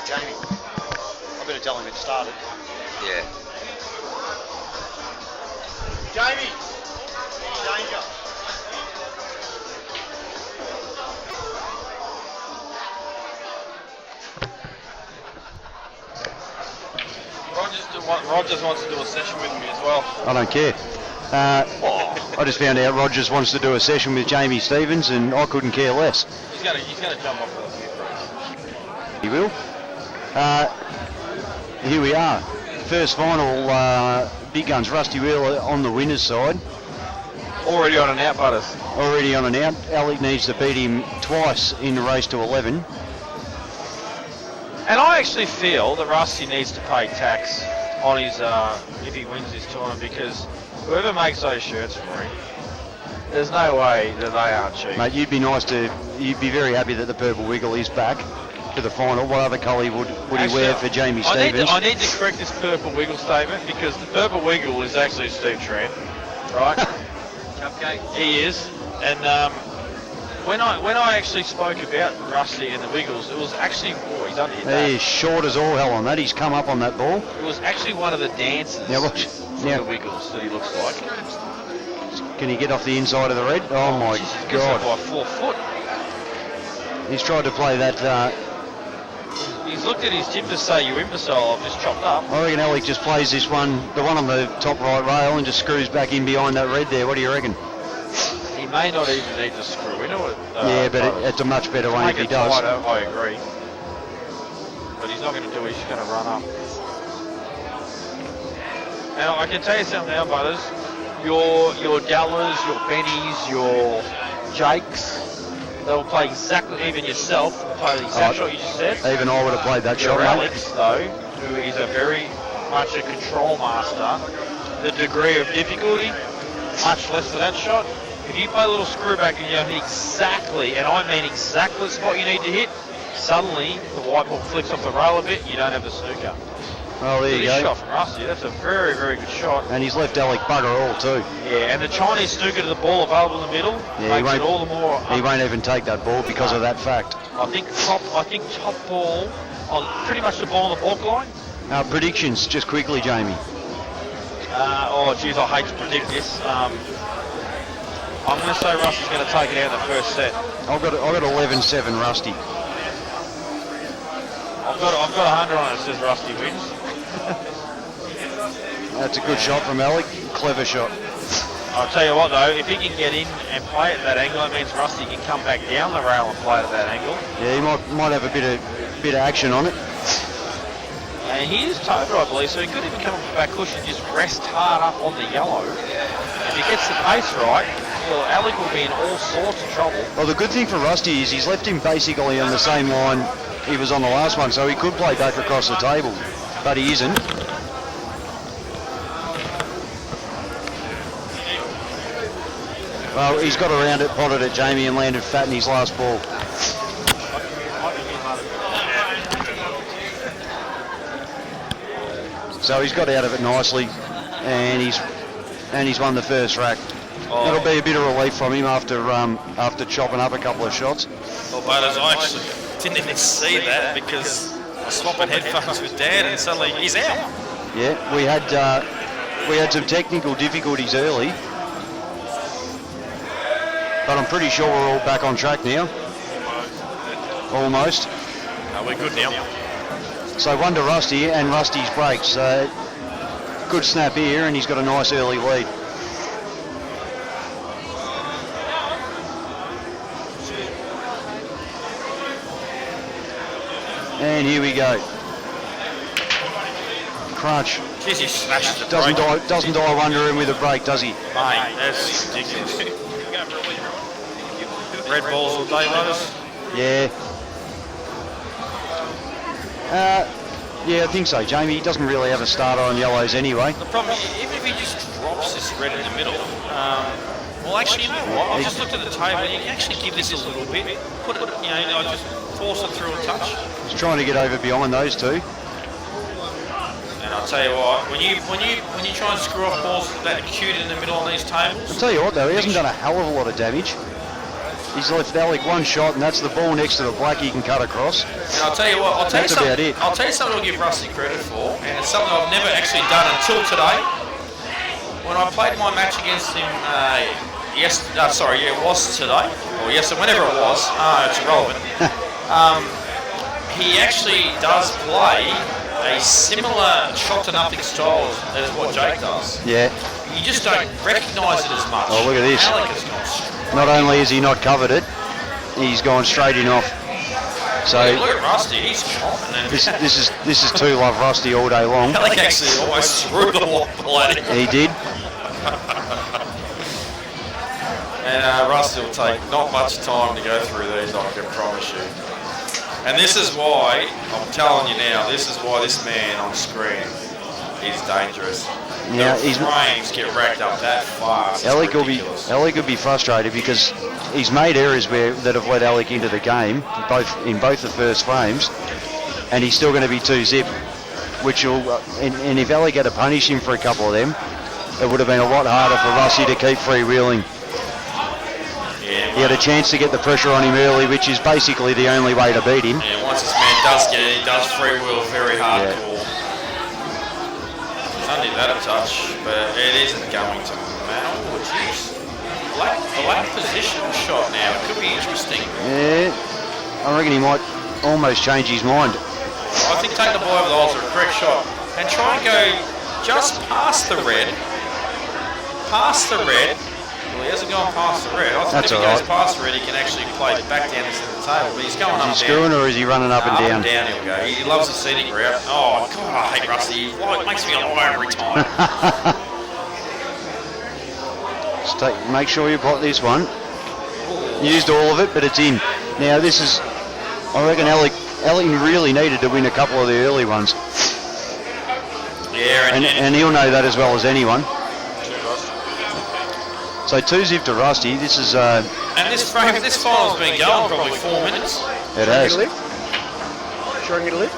Jamie. I better tell him it started. Yeah. Jamie! Danger. Rogers wants to do a session with me as well. I don't care. I just found out Rogers wants to do a session with Jamie Stevens, and I couldn't care less. He's gonna jump off the He will. Here we are. First final, Big Guns Rusty Wheeler on the winner's side. already on an out, Butters. Already on an out. Alec needs to beat him twice in the race to 11. And I actually feel that Rusty needs to pay tax on his if he wins this tournament, because whoever makes those shirts for him, there's no way that they aren't cheap. Mate, you'd be very happy that the Purple Wiggle is back to the final. What other colour would he wear for Jamie Stevens? I need to correct this Purple Wiggle statement, because the Purple Wiggle is actually Steve Tran, right? Cupcake. He is, and when I actually spoke about Rusty and the Wiggles, it was actually he's done it. He is short as all hell on that. He's come up on that ball. It was actually one of the dances from the Wiggles that he looks like. Can he get off the inside of the red? Oh my God! By 4 foot. He's tried to play that. He's looked at his tip to say, "You imbecile! I've just chopped up." I reckon Alec just plays this one, the one on the top right rail, and just screws back in behind that red there. What do you reckon? He may not even need to screw into it. Yeah, but it's a much better way if he does. Tighter, I agree. But he's not going to do it. He's just going to run up. And I can tell you something now, Butters. Your Dallas, your Bennies, your Jakes, they'll play exactly, even yourself, will play the exact shot you just said. Even I would have played that shot. Alex, though, who is a very much a control master, the degree of difficulty, much less for that shot. If you play a little screw back and you hit exactly, and I mean exactly the spot you need to hit, suddenly the white ball flicks off the rail a bit, you don't have the snooker. Oh, there you go. Shot from Rusty. That's a very, very good shot. And he's left Alec bugger all too. Yeah, and the Chinese snooker to the ball available in the middle makes it all the more. He won't even take that ball because of that fact. I think top ball on pretty much the ball on the balk line. Predictions, just quickly, Jamie. Oh, geez, I hate to predict this. I'm going to say Rusty's going to take it out in the first set. I've got 11-7 Rusty. I've got 100 on it. It says Rusty wins. That's a good shot from Alec. Clever shot. I'll tell you what though, if he can get in and play at that angle, it means Rusty can come back down the rail and play at that angle. Yeah, he might have a bit of action on it. And he is total, I believe, so he could even come off the back cushion and just rest hard up on the yellow. If he gets the pace right, well, Alec will be in all sorts of trouble. Well, the good thing for Rusty is he's left him basically on the same line he was on the last one, so he could play back across the table, but he isn't. Well, he's got around it, potted at Jamie, and landed fat in his last ball. So he's got out of it nicely, and he's won the first rack. Oh. That'll be a bit of relief from him after chopping up a couple of shots. Well, Butters, I actually didn't even see that because I was swapping headphones with Dad, and suddenly he's out. Yeah, we had some technical difficulties early, but I'm pretty sure we're all back on track now. Almost. No, we're good now. So 1 to Rusty, and Rusty's breaks. Good snap here, and he's got a nice early lead. And here we go. Crunch. Jeez, he smashed the Doesn't dive under him with a break, does he? Mate, that's ridiculous. Red balls all day, Butters? Yeah. Yeah, I think so, Jamie. He doesn't really have a starter on yellows anyway. The problem is, even if he just drops this red in the middle, well, actually, you know what? I've just looked at the table. You can actually give this a little bit. Put it, I just force it through a touch. He's trying to get over behind those two. And I'll tell you what, when you try and screw off balls that acute in the middle on these tables. I'll tell you what though, he hasn't done a hell of a lot of damage. He's left Alec one shot, and that's the ball next to the black he can cut across. And I'll tell you what, I'll tell you something I'll give Rusty credit for, and it's something I've never actually done until today. When I played my match against him, it was today, or yesterday, whenever it was, it's irrelevant. He actually does play a similar shot to nothing style as what Jake does. Yeah. You just don't recognise it as much. Oh, look at this. Alec has gone straight. Not only has he not covered it, he's gone straight in off. So look at Rusty, he's chomping. this is two love Rusty all day long. Alec actually almost threw the play. He did. And Rusty will take not much time to go through these, I can promise you. And this is why, I'm telling you now, this is why this man on screen is dangerous. Yeah, the frames get racked up that fast. Alec will be frustrated because he's made errors that have led Alec into the game, in both the first frames, and he's still going to be 2-zip, which will, and if Alec had to punish him for a couple of them, it would have been a lot harder for Rusty to keep freewheeling. Yeah, he had a chance to get the pressure on him early, which is basically the only way to beat him. Yeah, once this man does get it, he does freewheel very hardcore. Yeah. He's only that a touch, but it isn't going to matter. Oh, jeez. Black positional shot now. It could be interesting. Yeah, I reckon he might almost change his mind. I think take the ball over the holes are a correct shot. And try and go just past the red. Past the red. Well, he hasn't gone past the red. I think if he goes past the red, he can actually play back down this end of the table. But he's going up and down. Is he screwing or is he running up and down? Up and down he'll go. He loves the scenic route. Oh, God, I hate Rusty. It makes me lie every time. Make sure you pot this one. Used all of it, but it's in. Now this is, I reckon Alec really needed to win a couple of the early ones. Yeah, and he'll know that as well as anyone. So 2-zip to Rusty. This is. And this final's been going probably 4 minutes. It has. Sure I can get a lift?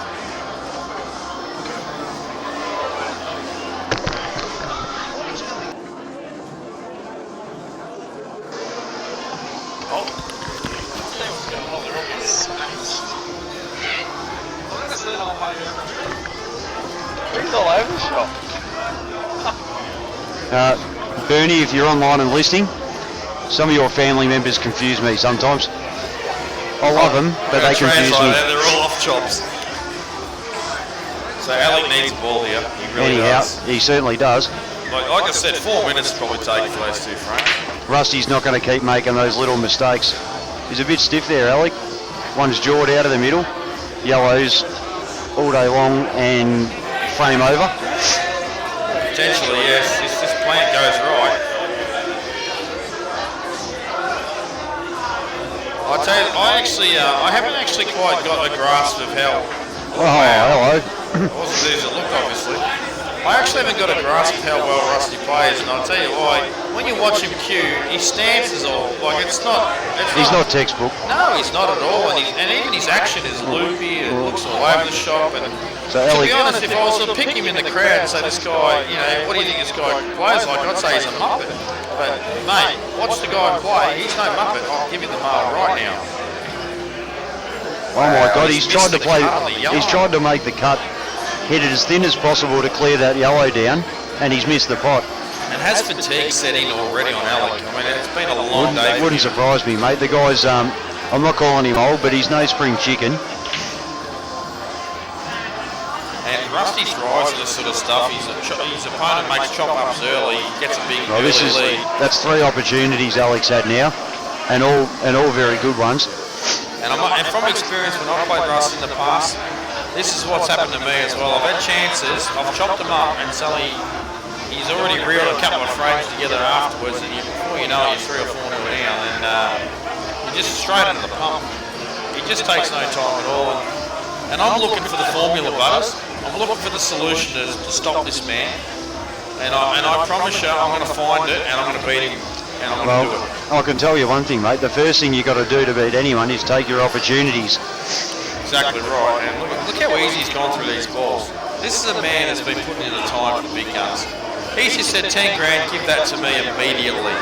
He's all over the shop. Bernie, if you're online and listening, some of your family members confuse me sometimes. I love them, but they confuse me. They're all off chops. So Alec needs the ball here. He really does. He certainly does. Like I said, 4 minutes probably take for those two frames. Rusty's not going to keep making those little mistakes. He's a bit stiff there, Alec. One's jawed out of the middle. Yellows all day long and frame over. Potentially, yes. This plan goes right. I tell you, I haven't actually quite got a grasp of how. Hello. It wasn't as it looked, obviously. I actually haven't got a grasp of how well Rusty plays, and I'll tell you why. When you watch him cue, his stance is all like He's not textbook. No, he's not at all, and even his action is loopy. It looks all over the shop. And so to be honest, if I was to pick him in the crowd and say this guy, what do you think this guy plays like? I'd say he's a muppet. But mate, watch the guy play. He's no muppet. I'll give you the mail right now. Oh my God, he's tried to play. He's tried to make the cut. Hit it as thin as possible to clear that yellow down, and he's missed the pot. And has fatigue set in already on Alec? I mean, it's been a long day. It wouldn't surprise me, mate. The guy's, I'm not calling him old, but he's no spring chicken. And Rusty thrives with this sort of stuff. His opponent makes chop-ups early, gets a big early lead. That's 3 opportunities Alec's had now, and all very good ones. And from experience, when I've played Rusty in the past, this is what's happened to me as well. I've had chances, I've chopped him up, and suddenly he's already reeled a couple of frames together afterwards, and before you know it, you're 3 or 4 nil down, and you're just straight into the pump. He just takes no time at all. And I'm looking for the formula, Butters. I'm looking for the solution to stop this man. And I promise you, I'm going to find it, and I'm going to beat him, and I'm going to do it. I can tell you one thing, mate. The first thing you've got to do to beat anyone is take your opportunities. Exactly right, and look how easy he's gone through these balls. This is a man that's been putting in the time for the big guns. He's just said 10 grand, give that to me immediately.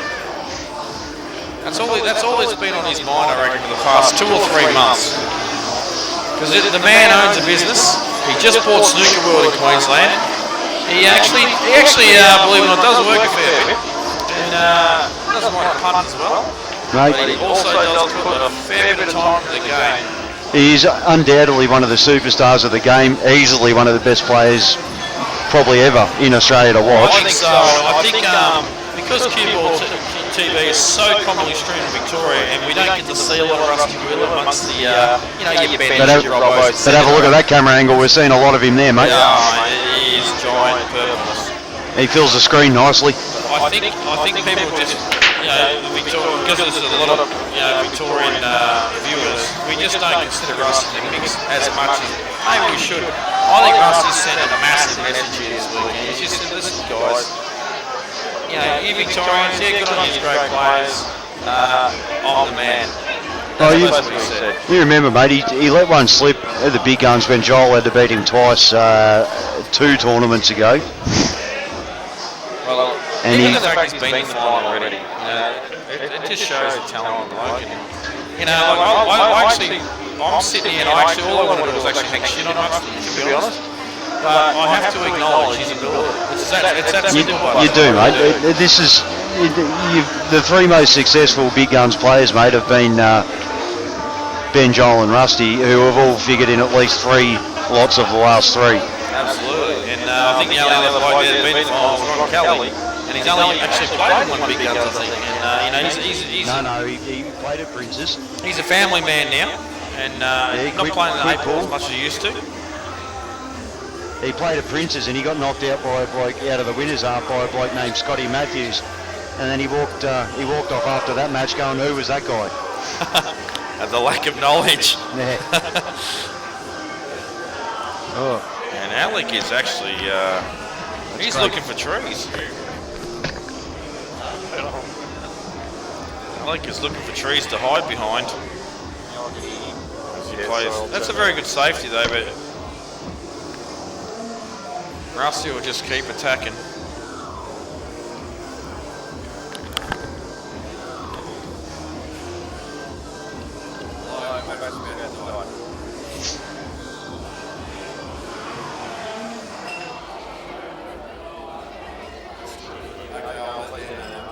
That's all that's been on his mind, I reckon, for the past 2 or 3 months. Because the man owns a business. He just bought Snooker World in Queensland. He actually, believe it or not, does work a fair bit. And doesn't like punt as well. Mate, But he also does put a fair bit of time into the game. he's undoubtedly one of the superstars of the game, easily one of the best players probably ever in Australia to watch. I think so. I think because CueballTV is so commonly streamed in Victoria, and we don't get to see a lot of Rusty Wheeler amongst the, your bench, your Robos. But have a look at that camera angle, we're seeing a lot of him there, mate. Yeah, he is giant, purpose. He fills the screen nicely. I think people just, Victoria, because there's a lot of, Victorian viewers, we just don't consider Rusty in the mix as much as maybe we should. I think Rusty's sent a massive message here this weekend. He's just said, listen, guys, you Victorians, good on you, great players. I'm the man. Oh, That's what he said. you remember, mate, he let one slip at the big guns when Joel had to beat him twice 2 tournaments ago. Well, And even he- the fact he's been in the final already, it just shows the talent of the bloke. And, I'm sitting here and all I wanted to do was actually hang shit on Rusty, to be honest. But I have to acknowledge his ability. It's absolutely You do, mate. This is the 3 most successful big guns players, mate, have been Ben, Joel, and Rusty, who have all figured in at least 3 lots of the last 3. Absolutely. And I think the only other bloke there that's been in the finals was Ron Kelly. And he's only actually played with one big guns, I think. And he's No, he played at Prince's. he's a family man now, and not playing the 8 ball as much as he used to. He played at Prince's and he got knocked out by a bloke out of the winners half by a bloke named Scotty Matthews, and then he walked off after that match going, who was that guy? And the lack of knowledge. Yeah. Oh, And Alec is actually he's great. looking for trees. Alec is looking for trees to hide behind. As he plays. That's a very good safety though, but Rusty will just keep attacking.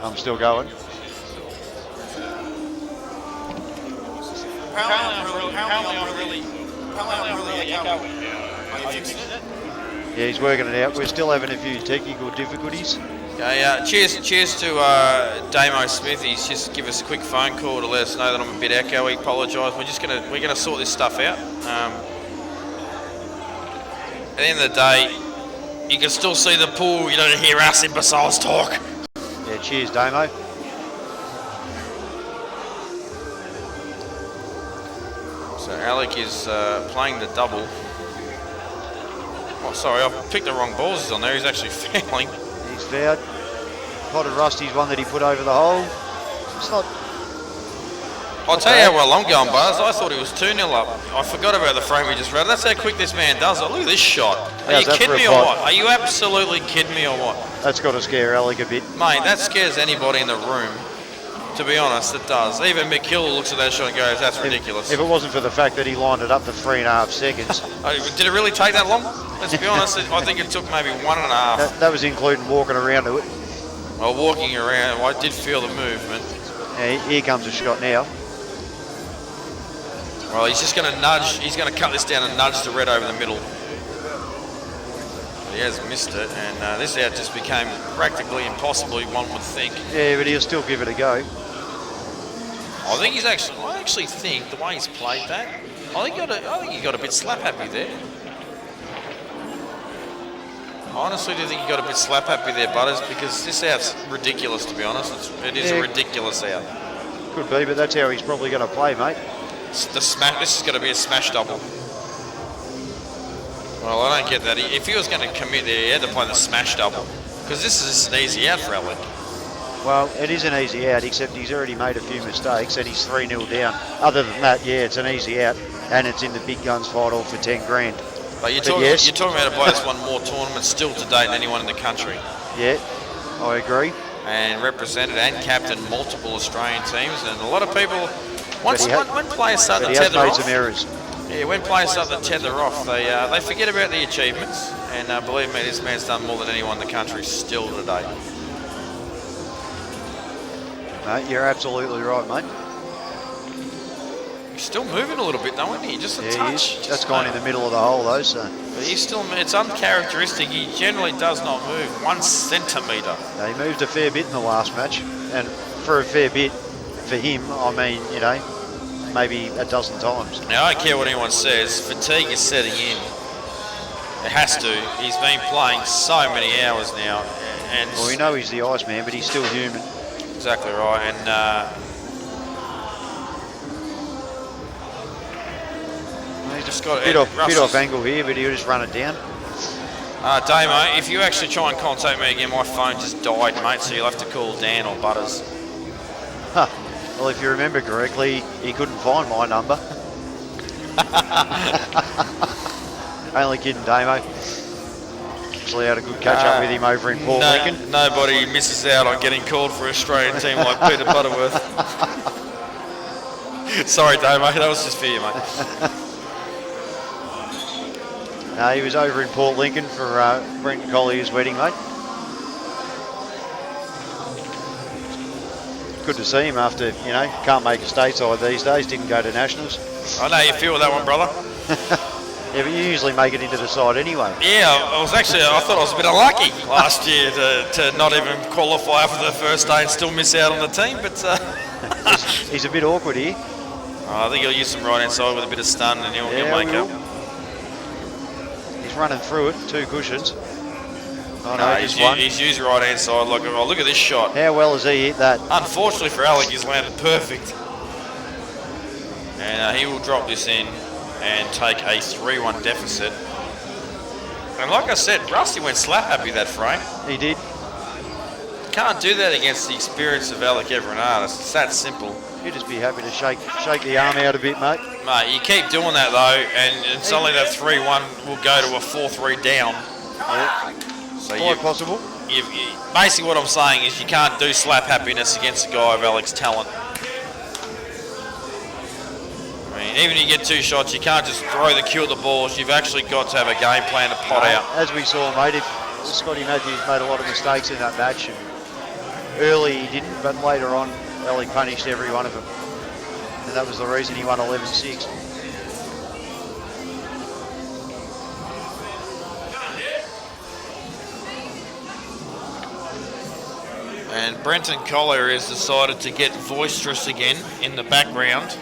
I'm still going. Yeah, he's working it out. We're still having a few technical difficulties. Okay, cheers to Damo Smith. He's just give us a quick phone call to let us know that I'm a bit echoey. Apologise. We're gonna sort this stuff out. At the end of the day, you can still see the pool. You don't hear us imbeciles talk. Yeah, cheers, Damo. So Alec is playing the double. Oh, sorry, I picked the wrong balls. He's on there. He's actually fouling. He's fouled. Potted Rusty's one that he put over the hole. It's not. I'll tell you how well I'm going, Buzz. I thought he was 2-0 up. I forgot about the frame we just read. That's how quick this man does it. Look at this shot. Are How's you that kidding for a me or pot? what? Are you absolutely kidding me or what? That's got to scare Alec a bit. Mate, that scares anybody in the room. To be honest, it does. Even McKill looks at that shot and goes, that's ridiculous. If it wasn't for the fact that he lined it up for 3.5 seconds. Did it really take that long? Let's be honest, I think it took maybe 1.5. That was including walking around to it. Well, walking around, I did feel the movement. Yeah, here comes a shot now. Well, he's just going to nudge, he's going to cut this down and nudge the red over the middle. He has missed it, and this out just became practically impossible, one would think. Yeah, but he'll still give it a go. I actually think the way he's played that, I think he got a bit slap happy there. I honestly do think he got a bit slap happy there, Butters, because this out's ridiculous, to be honest. It is a ridiculous out. Could be, but that's how he's probably going to play, mate. This is going to be a smash double. Well, I don't get that. If he was going to commit there, he had to play the smash double, because this is just an easy out for Alec. Well, it is an easy out, except he's already made a few mistakes and he's 3-0 down. Other than that, yeah, it's an easy out, and it's in the big guns final for 10 grand. But you're talking about a bloke that's won more tournaments still to date than anyone in the country. Yeah, I agree. and represented and captained multiple Australian teams. And a lot of people, when players start to tether off, some errors. yeah, when players start to tether off, they forget about the achievements. And believe me, this man's done more than anyone in the country still today. Mate, you're absolutely right, mate. He's still moving a little bit, though, isn't he? Just a Yeah, touch. he is. That's gone in the middle of the hole, though, so. But he's still, it's uncharacteristic. He generally does not move 1 centimetre. He moved a fair bit in the last match, and for a fair bit, for him, I mean, you know, maybe a dozen times. Now, I don't care what anyone says, fatigue is setting in. It has to. He's been playing so many hours now. And Well, we know he's the Iceman, but he's still human. exactly right. And he's just got Bit off angle here, but he'll just run it down. Damo, if you actually try and contact me again, my phone just died, mate, so you'll have to call Dan or Butters. Huh. Well, if you remember correctly, he couldn't find my number. Only kidding, Damo. Actually had a good catch up with him over in Port Lincoln. Nobody misses out on getting called for an Australian team like Peter Butterworth. Sorry, Damo, that was just for you, mate. He was over in Port Lincoln for Brenton Collier's wedding, mate. Good to see him after, you know, can't make a stateside these days, didn't go to Nationals. I know how you feel with that one, brother. Yeah, but you usually make it into the side anyway. Yeah, I thought I was a bit unlucky last year to not even qualify for the first day and still miss out on the team, but... He's a bit awkward here. I think he'll use some right hand side with a bit of stun and he'll make up. He's running through it, 2 cushions. Oh, No, no, he's just one. used right hand side. Look at this shot. How well has he hit that? Unfortunately for Alec, he's landed perfect. And he will drop this in and take a 3-1 deficit. And like I said, Rusty went slap happy that frame. He did. Can't do that against the experience of Alec Evreniadis. It's that simple. You'd just be happy to shake the arm out a bit, mate. Mate, you keep doing that though, and suddenly that 3-1 will go to a 4-3 down. Yeah. So Quite possible. basically what I'm saying is you can't do slap happiness against a guy of Alec's talent. I mean, even if you get 2 shots, you can't just throw the cue at the balls. You've actually got to have a game plan to pot out. As we saw, mate, Scotty Matthews made a lot of mistakes in that match. And early he didn't, but later on, Alec punished every one of them. And that was the reason he won 11-6. And Brenton Collier has decided to get boisterous again in the background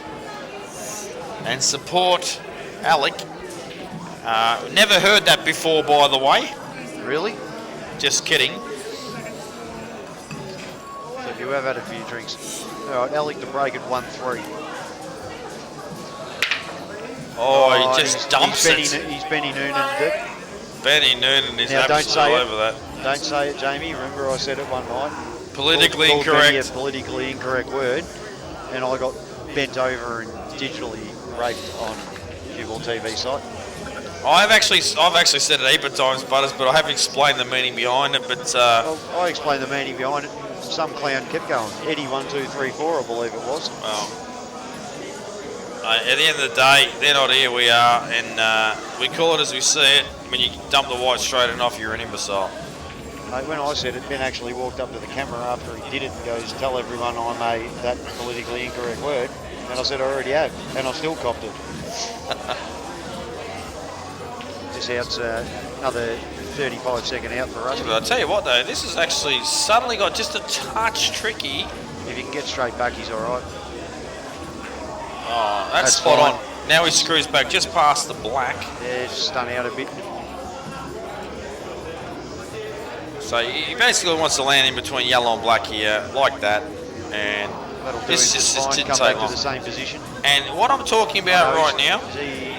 and support Alec. Never heard that before, by the way. Really? Just kidding. So you have had a few drinks. All right, Alec to break at 1-3. Oh, he just dumps it. He's Benny Noonan. Benny Noonan is Now, don't absolutely say all over that. Don't say it, Jamie. Remember I said it one night. Politically Called Benny incorrect. a politically incorrect word, and I got bent over and digitally raped on CueballTV site. I've actually said it a heap of times, Butters, but I haven't explained the meaning behind it. But Well, I explained the meaning behind it. Some clown kept going. Eddie 1, 2, 3, 4, I believe it was. well, at the end of the day, they're not here. We are, and we call it as we see it. When you dump the white straight and off, you're an imbecile. Mate, when I said it, Ben actually walked up to the camera after he did it and goes, "Tell everyone I made that politically incorrect word." And I said, "I already have," and I still copped it. This out's another 35-second out for us. But I'll tell you what, though, this has actually suddenly got just a touch tricky. If he can get straight back, he's all right. Oh, that's spot fine. on. Now he screws back just past the black. Yeah, just stun out a bit. So he basically wants to land in between yellow and black here, like that. And That'll do this him just just fine. didn't Come take back long. to the same position. And what I'm talking about right now, Is he,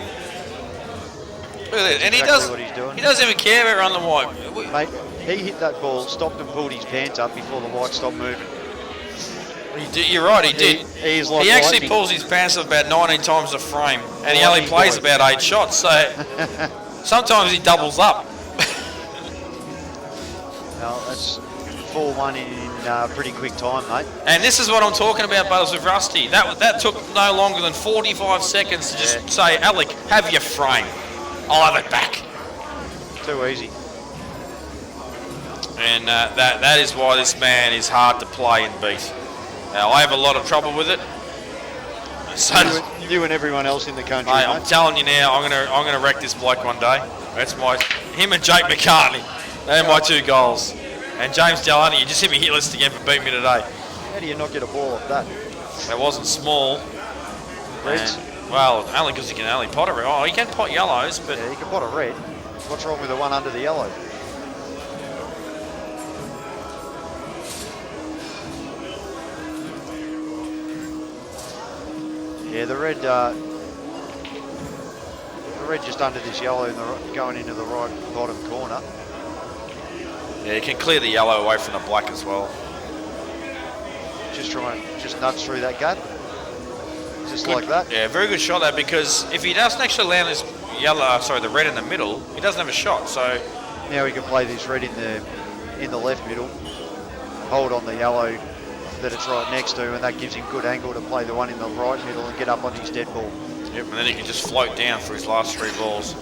look at this. And exactly what he's doing. he doesn't even care about running the white. mate, he hit that ball, stopped and pulled his pants up before the white stopped moving. You're right, he did. He is like He actually lightning. pulls his pants up about 19 times a frame, and he only Lightning plays boy. about 8 shots. So sometimes he doubles up. Well, that's 4-1 in pretty quick time, mate. And this is what I'm talking about, Butters, with Rusty. That took no longer than 45 seconds to just say, Alec, have your frame. I'll have it back. Too easy. And that is why this man is hard to play and beat. Now, I have a lot of trouble with it. So You and everyone else in the country, mate, mate. I'm telling you now, I'm gonna wreck this bloke one day. That's him and Jake McCartney. They're my 2 goals. And James Delaney, you just hit me hit list again for beating me today. How do you not get a ball off that? That wasn't small. Reds? And, well, only because he can only pot it. Oh, he can pot yellows, but Yeah, you can pot a red. What's wrong with the one under the yellow? Yeah, the red just under this yellow and going into the right bottom corner. yeah, you can clear the yellow away from the black as well. Just nuts through that gap. Just Good. like that. Yeah, very good shot there, because if he doesn't actually land this the red in the middle, he doesn't have a shot. So Now he can play this red in the left middle, hold on the yellow that it's right next to, and that gives him good angle to play the one in the right middle and get up on his dead ball. yep, and then he can just float down for his last 3 balls.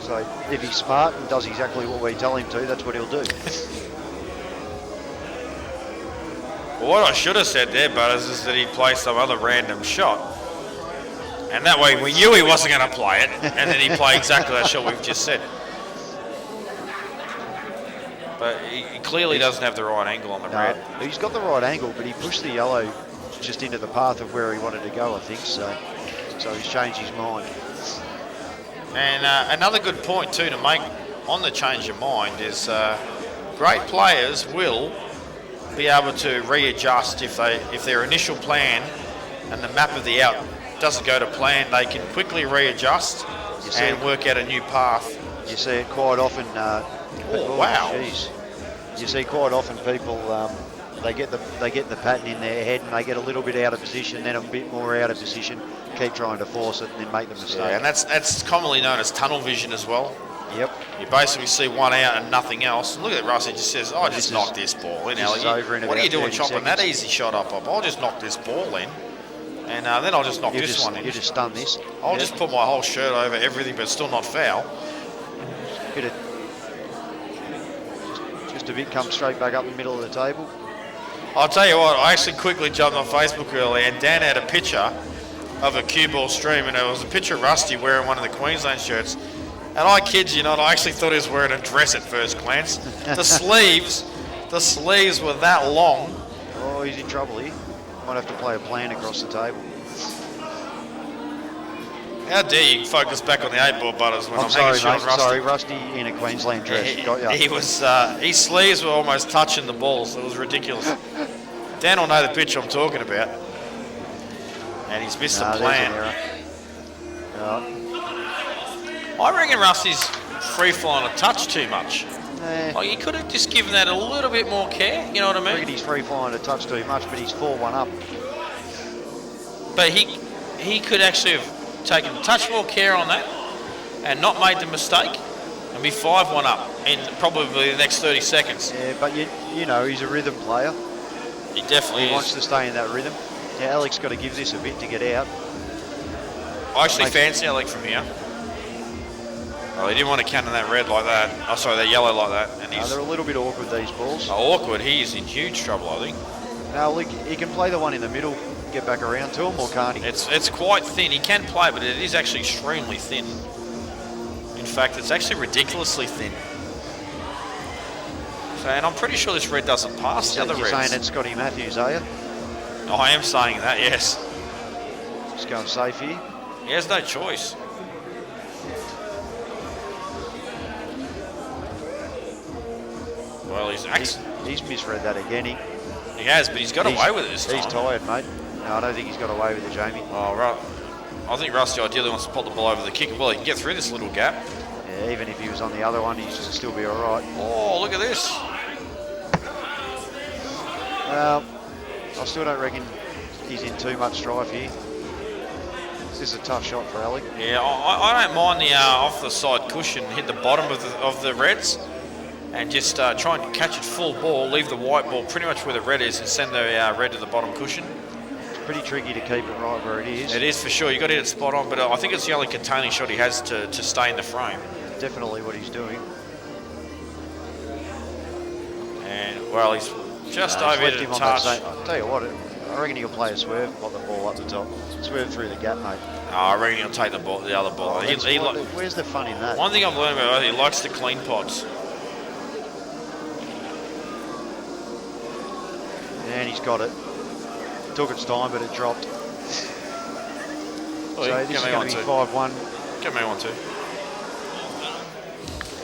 So if he's smart and does exactly what we tell him to, that's what he'll do. Well, what I should have said there, Butters, is that he'd play some other random shot. And that way we knew he wasn't going to play it, and then he'd play exactly that shot we've just said. But he clearly doesn't have the right angle on the red. He's got the right angle, but he pushed the yellow just into the path of where he wanted to go, I think. So he's changed his mind. And another good point too to make on the change of mind is great players will be able to readjust if their initial plan and the map of the out doesn't go to plan. They can quickly readjust and work out a new path. You see it quite often. Oh wow! Geez. You see quite often people they get the pattern in their head and they get a little bit out of position, then a bit more out of position, keep trying to force it, and then make the mistake. Yeah, and that's commonly known as tunnel vision as well. Yep. You basically see one out and nothing else. And look at Russ, he just says, "Oh, just knock this ball in." This is over in what are about you doing 30 chopping that seconds. easy shot up? I'll just knock this ball in, and then I'll just knock this one in. You just stun this. I'll just put my whole shirt over everything, but still not foul. Hit it. Just a bit, come straight back up the middle of the table. I'll tell you what, I actually quickly jumped on Facebook earlier, and Dan had a picture of a cue ball stream, and it was a picture of Rusty wearing one of the Queensland shirts. And I kid you not, I actually thought he was wearing a dress at first glance. The sleeves were that long. Oh, he's in trouble here. Might have to play a plan across the table. How dare you focus back on the 8-ball, Butters, when I'm sorry, hanging shit on mate. Rusty. Sorry, Rusty in a Queensland dress. Got ya. He was, his sleeves were almost touching the balls. It was ridiculous. Dan will know the pitch I'm talking about. And he's missed the plan. There's an error. I reckon Rusty's free-flying a touch too much. Nah. Like, he could have just given that a little bit more care, you know what I I mean? reckon he's free flying a touch too much, but he's 4-1 up. But he could actually have taken a touch more care on that and not made the mistake and be 5-1 up in probably the next 30 seconds. Yeah, but you know, he's a rhythm player. He definitely He wants is. to stay in that rhythm. Yeah, Alec's got to give this a bit to get out. I actually fancy Alec from here. Oh, he didn't want to counter that red like that. Oh, sorry, that yellow like that. And he's They're a little bit awkward, these balls. awkward. He is in huge trouble, I think. Now, he can play the one in the middle, get back around to him, or can't he? It's quite thin. He can play, but it is actually extremely thin. In fact, it's actually ridiculously thin. So, and I'm pretty sure this red doesn't pass the other You're reds. saying it's Scotty Matthews, are you? I am saying that, yes. Just going safe here. He has no choice. Well, He's misread that again. he has, but he's got away with it this time. He's tired, mate. No, I don't think he's got away with it, Jamie. Oh, right. I think Rusty ideally wants to pop the ball over the kicker. Well, he can get through this little gap. Yeah, even if he was on the other one, he'd still be all right. Oh, look at this. Well, I still don't reckon he's in too much strife here. This is a tough shot for Alec. Yeah, I don't mind the off the side cushion hit the bottom of the Reds, and just try and catch it full ball, leave the white ball pretty much where the red is, and send the red to the bottom cushion. It's pretty tricky to keep it right where it is. It is for sure. You've got to hit it spot on, but I think it's the only containing shot he has to stay in the frame. Definitely what he's doing. And, well, he's just over left to him on touch. that I'll tell you what, I reckon he'll play a swerve on the ball up the top. Swerve through the gap, mate. Oh, I reckon he'll take the other ball. Where's the fun in that? One thing I've learned about him, he likes to clean pots. And he's got it. Took its time, but it dropped. Oh, So this is going to be 5-1. Give me one too.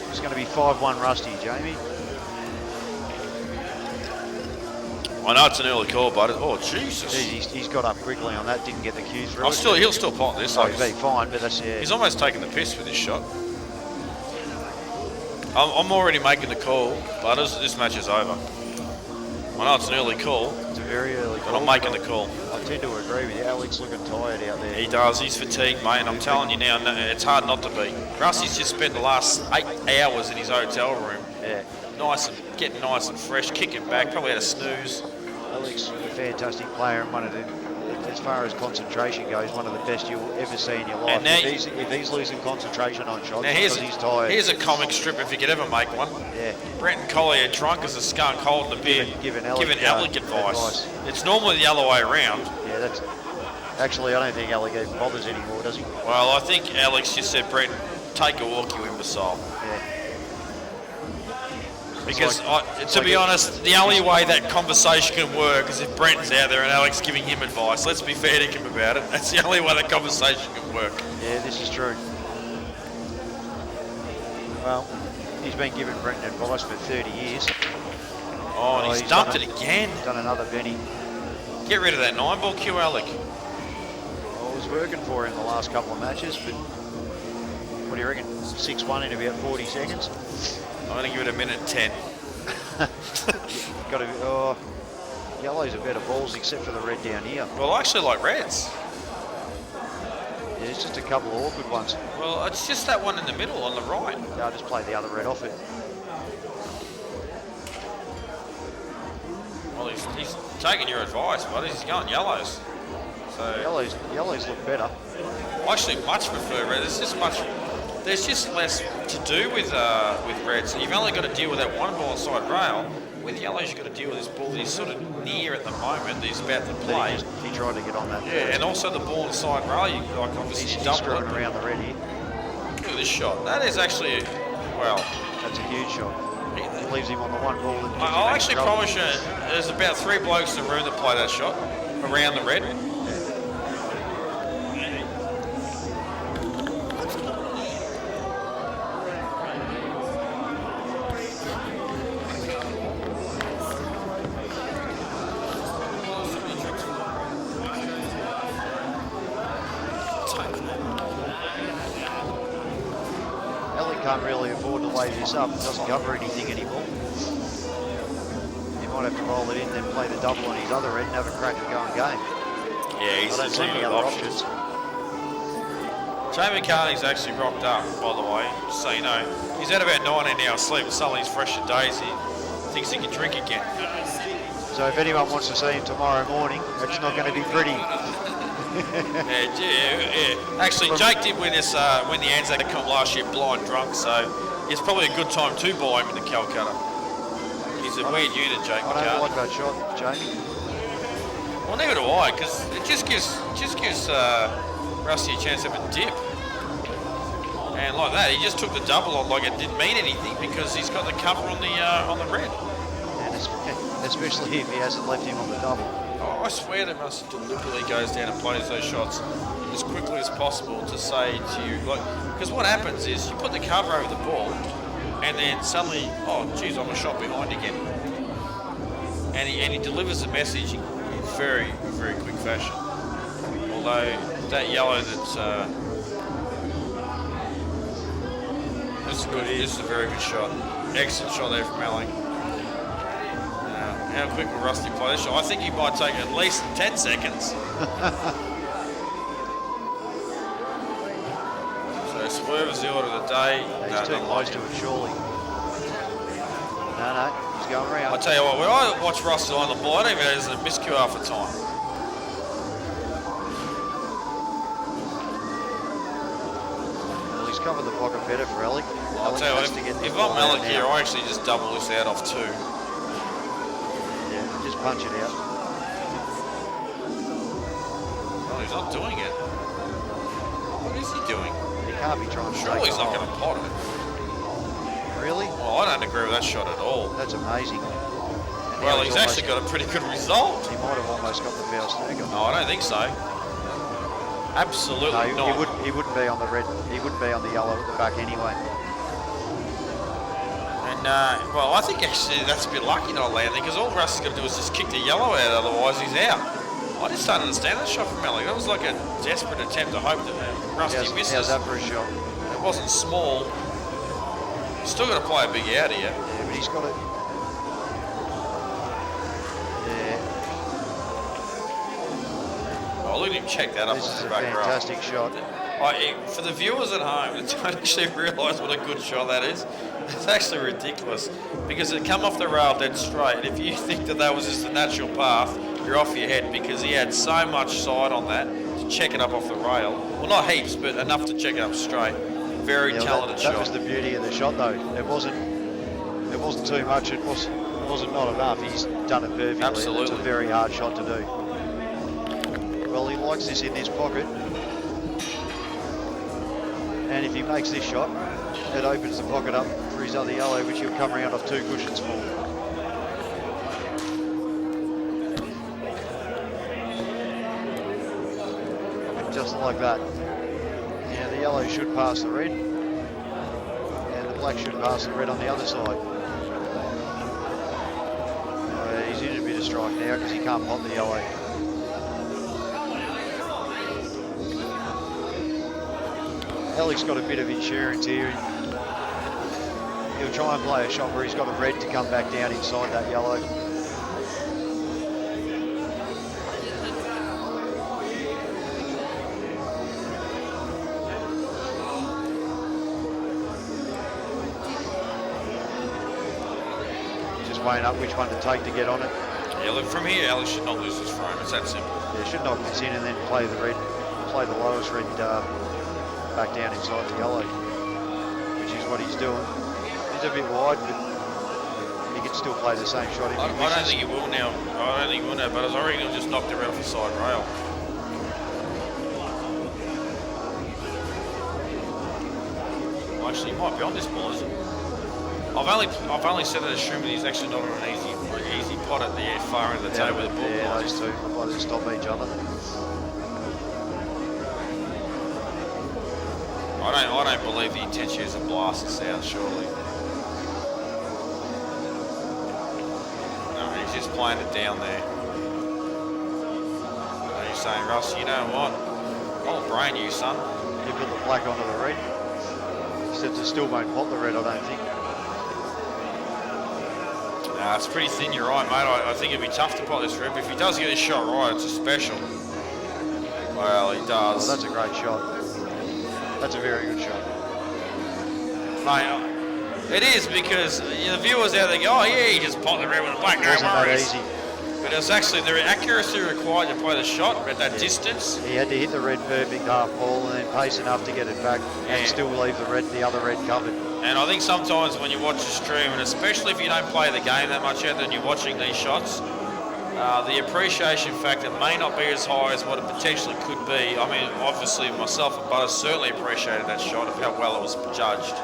It's going to be 5-1 Rusty, Jamie. I know it's an early call, but oh Jesus! He's got up quickly on that. Didn't get the cue through. He'll still pot this. Oh, he'll be fine, but that's He's almost taking the piss with this shot. I'm already making the call, but this match is over. I know it's an early call. It's a very early call. But I'm making the call. I tend to agree with you. Alec's looking tired out there. He does. He's fatigued, mate. And I'm telling you now, it's hard not to be. Rusty's just spent the last 8 hours in his hotel room. Yeah. Getting nice and fresh, kicking back, probably had a snooze. Alec's a fantastic player and one of the, as far as concentration goes, one of the best you'll ever see in your life. And now if he's losing concentration on shots now because he's tired. Here's a comic strip if you could ever make one. Yeah. Brent Collier, drunk as a skunk, holding a beer, Giving Alec advice. It's normally the other way around. Yeah, that's... Actually, I don't think Alec even bothers anymore, does he? Well, I think Alex just said, Brent, take a walk, you imbecile. Yeah. Because, to be honest, the only way that conversation can work is if Brenton's out there and Alex giving him advice. Let's be fair to him about it. That's the only way that conversation can work. Yeah, this is true. Well, he's been giving Brenton advice for 30 years. Oh, and he's dumped it again. Done another Benny. Get rid of that 9-ball cue, Alec. Well, it was working for him the last couple of matches, but what do you reckon? 6-1 in about 40 seconds? I'm going to give it a minute 10. Got to be, yellows are better balls except for the red down here. Well, I actually like reds. Yeah, it's just a couple of awkward ones. Well, it's just that one in the middle on the right. Yeah, I'll just play the other red off it. Well, he's taking your advice, buddy. He's going yellows. So Yellows look better. I actually much prefer red. There's just less to do with reds. You've only got to deal with that one ball inside rail. With yellows, you've got to deal with this ball that he's sort of near at the moment. That he's about to play. He tried to get on that. Yeah, and also the ball inside rail. You like obviously He's double screwing it. around the red here. Look at this shot. That is actually, well. That's a huge shot. It leaves him on the one ball. That I'll actually promise you, there's about 3 blokes in the room that play that shot around the red. Can't really afford to lay this up. It doesn't cover anything anymore. He might have to roll it in, then play the double on his other end and have a crack at going game. Yeah, he's I don't see any other options. Jamie Carney's actually rocked up, by the way, just so you know. He's had about 19 hours sleep and suddenly he's fresh as daisy. Thinks he can drink again. So if anyone wants to see him tomorrow morning, it's not going to be pretty. yeah. Actually, Jake did win this win the Anzac Cup last year blind drunk, so it's probably a good time to buy him in the Calcutta. He's a weird unit, Jake I don't like that shot, Jamie. Well, neither do I, because it just gives Rusty a chance to have a dip. And like that, he just took the double on like it didn't mean anything because he's got the cover on the red. And especially if he hasn't left him on the double. Oh, I swear that Rusty deliberately goes down and plays those shots as quickly as possible to say to you, like, because what happens is you put the cover over the ball, and then suddenly, oh, geez, I'm a shot behind again. And he delivers the message in very, very quick fashion. Although that yellow that's this is a very good shot. Excellent shot there from Alec. How quick will Rusty play this shot? I think he might take at least 10 seconds. So swerve is the order of the day. He's too close to it, surely. No, he's going I round. tell you what, when I watch Russell on the ball, I don't even know there's a miscue half the time. Well, he's covered the pocket better for Alec. I'll tell you what, if I'm Alec here, I actually just double this out off 2. Yeah, just punch it out. Oh, he's not doing it. What is he doing? He can't be trying to Surely take he's it not off. going to pot it. Really? Well, I don't agree with that shot at all. That's amazing. And Well, now he's actually got a pretty good result. He might have almost got the foul snooker. No, I don't think so. Absolutely No, not. he wouldn't be on the red. He wouldn't be on the yellow at the back anyway. And, well, I think actually that's a bit lucky not landing, because all Russ is going to do is just kick the yellow out, otherwise he's out. I just don't understand that shot from Alec. That was like a desperate attempt to hope that Rusty misses. How's that for a shot? It wasn't small. Still got to play a big out here. Yeah, but he's got it. Yeah, Oh, look at him check that up this off is the a back row. fantastic shot. For the viewers at home that don't actually realise what a good shot that is, it's actually ridiculous, because it come off the rail dead straight. And if you think that was just the natural path, you're off your head, because he had so much side on that to check it up off the rail. Well, not heaps, but enough to check it up straight. Very talented shot. That was the beauty of the shot, though. It wasn't too much. It wasn't not enough. He's done it perfectly. Absolutely. It's a very hard shot to do. Well, he likes this in his pocket. And if he makes this shot, it opens the pocket up for his other yellow, which he'll come around off 2 cushions for. Just like that. Now the yellow should pass the red, and the black should pass the red on the other side. He's in a bit of strike now because he can't pot the yellow. Alec's got a bit of insurance here. He'll try and play a shot where he's got a red to come back down inside that yellow. Just weighing up which one to take to get on it. Yeah, look, from here, Alec should not lose his frame. It's that simple. Yeah, should knock this in and then play the red, play the lowest red back down inside the yellow, which is what he's doing. He's a bit wide, but he can still play the same shot if he wishes. I don't think he will now. I don't think he will now, but I reckon he'll just knock the red off the side rail. Well, actually, he might be on this ball, isn't he? I've only said that assuming he's actually not on an easy pot at the far end of the table with the ball. Yeah, those two might just stop each other. I don't believe the intention is to blast us out, surely. No, he's just playing it down there. So he's saying, Russ, you know what? I'll brain you, son. You put the black onto the red. Except it still won't pot the red, I don't think. Nah, it's pretty thin, you're right, mate. I think it'd be tough to pot this red, but if he does get this shot right, it's a special. Well, he does. Oh, that's a great shot. That's a very good shot. Mate, it is, because the viewers out there go, oh yeah, he just pot the red with the black, no Wasn't that worries. easy. But it's actually the accuracy required to play the shot at that distance. He had to hit the red perfect half ball and then pace enough to get it back and still leave the other red covered. And I think sometimes when you watch the stream, and especially if you don't play the game that much yet, then you're watching these shots, the appreciation factor may not be as high as what it potentially could be. I mean, obviously myself and Butters certainly appreciated that shot of how well it was judged.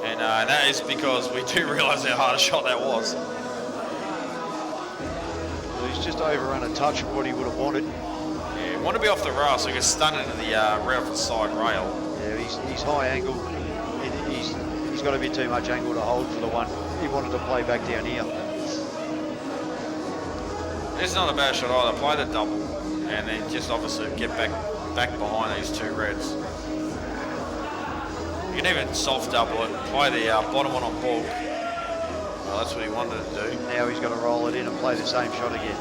And that is because we do realise how hard a shot that was. Well, he's just overrun a touch of what he would have wanted. Yeah, want to be off the rail so he gets stunned into the right off the side rail. Yeah, he's high angle. He's got a bit too much angle to hold for the one he wanted to play back down here. It's not a bad shot either. Play the double and then just obviously get back behind these 2 reds. You can even soft double it, play the bottom one on bulk. Well, that's what he wanted to do. Now he's got to roll it in and play the same shot again.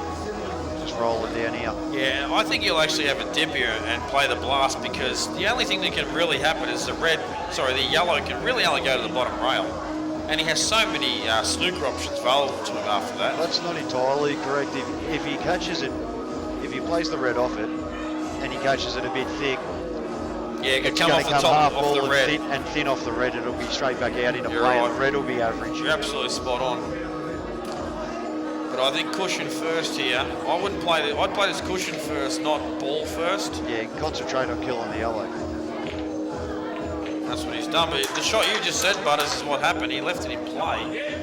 Just roll it down here. Yeah, I think he'll actually have a dip here and play the blast, because the only thing that can really happen is the yellow can really only go to the bottom rail. And he has so many snooker options available to him after that. That's not entirely correct. If he catches it, if he plays the red off it, and he catches it a bit thick, Yeah, it could it's come going off to the come half top of ball the red. and thin off the red. It'll be straight back out into You're play, right. and the red will be average. You're absolutely spot on. But I think cushion first here. I wouldn't play this. I'd play this cushion first, not ball first. Yeah, concentrate on killing the Alec. That's what he's done. But the shot you just said, Butters, is what happened. He left it in play.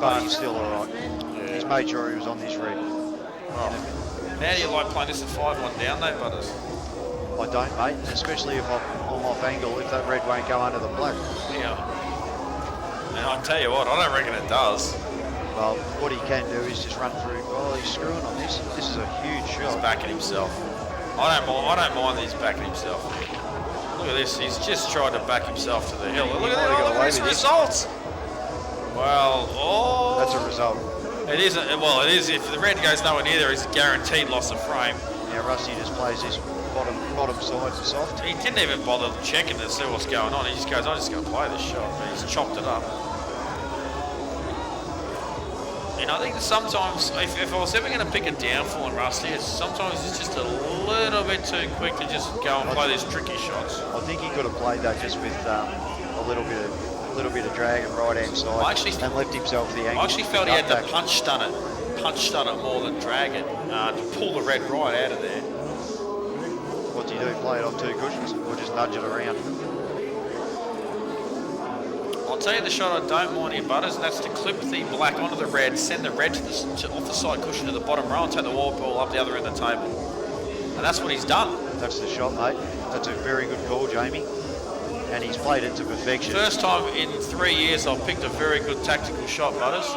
But he's still all right. Yeah. He's made sure he was on this red. Oh. How do you like playing this at 5-1 down, though, Butters? I don't, mate, especially if I'm off angle, if that red won't go under the black. Yeah. And I tell you what, I don't reckon it does. Well, what he can do is just run through. Oh, he's screwing on this. This is a huge He's shot. backing himself. I don't mind that he's backing himself. Look at this. He's just tried to back himself to the hill. Look at this result. Well, That's a result. It isn't. Well, it is. If the red goes nowhere near there, it's a guaranteed loss of frame. Yeah, Rusty just plays this bottom side soft. He didn't even bother checking to see what's going on. He just goes, I'm just going to play this shot. But he's chopped it up. And I think that sometimes, if I was ever going to pick a downfall in Rusty, sometimes it's just a little bit too quick to just go and play these tricky shots. I think he could have played that just with a little bit of drag and right hand side and left himself the angle. I actually felt he had to punch stun it more than drag it to pull the red right out of there. What do you do? Play it on two cushions or just nudge it around? I'll tell you the shot I don't mind here, Butters, and that's to clip the black onto the red, send the red off the side cushion to the bottom row and take the white ball up the other end of the table. And that's what he's done. That's the shot, mate. That's a very good call, Jamie. And he's played it to perfection. First time in 3 years I've picked a very good tactical shot, Butters.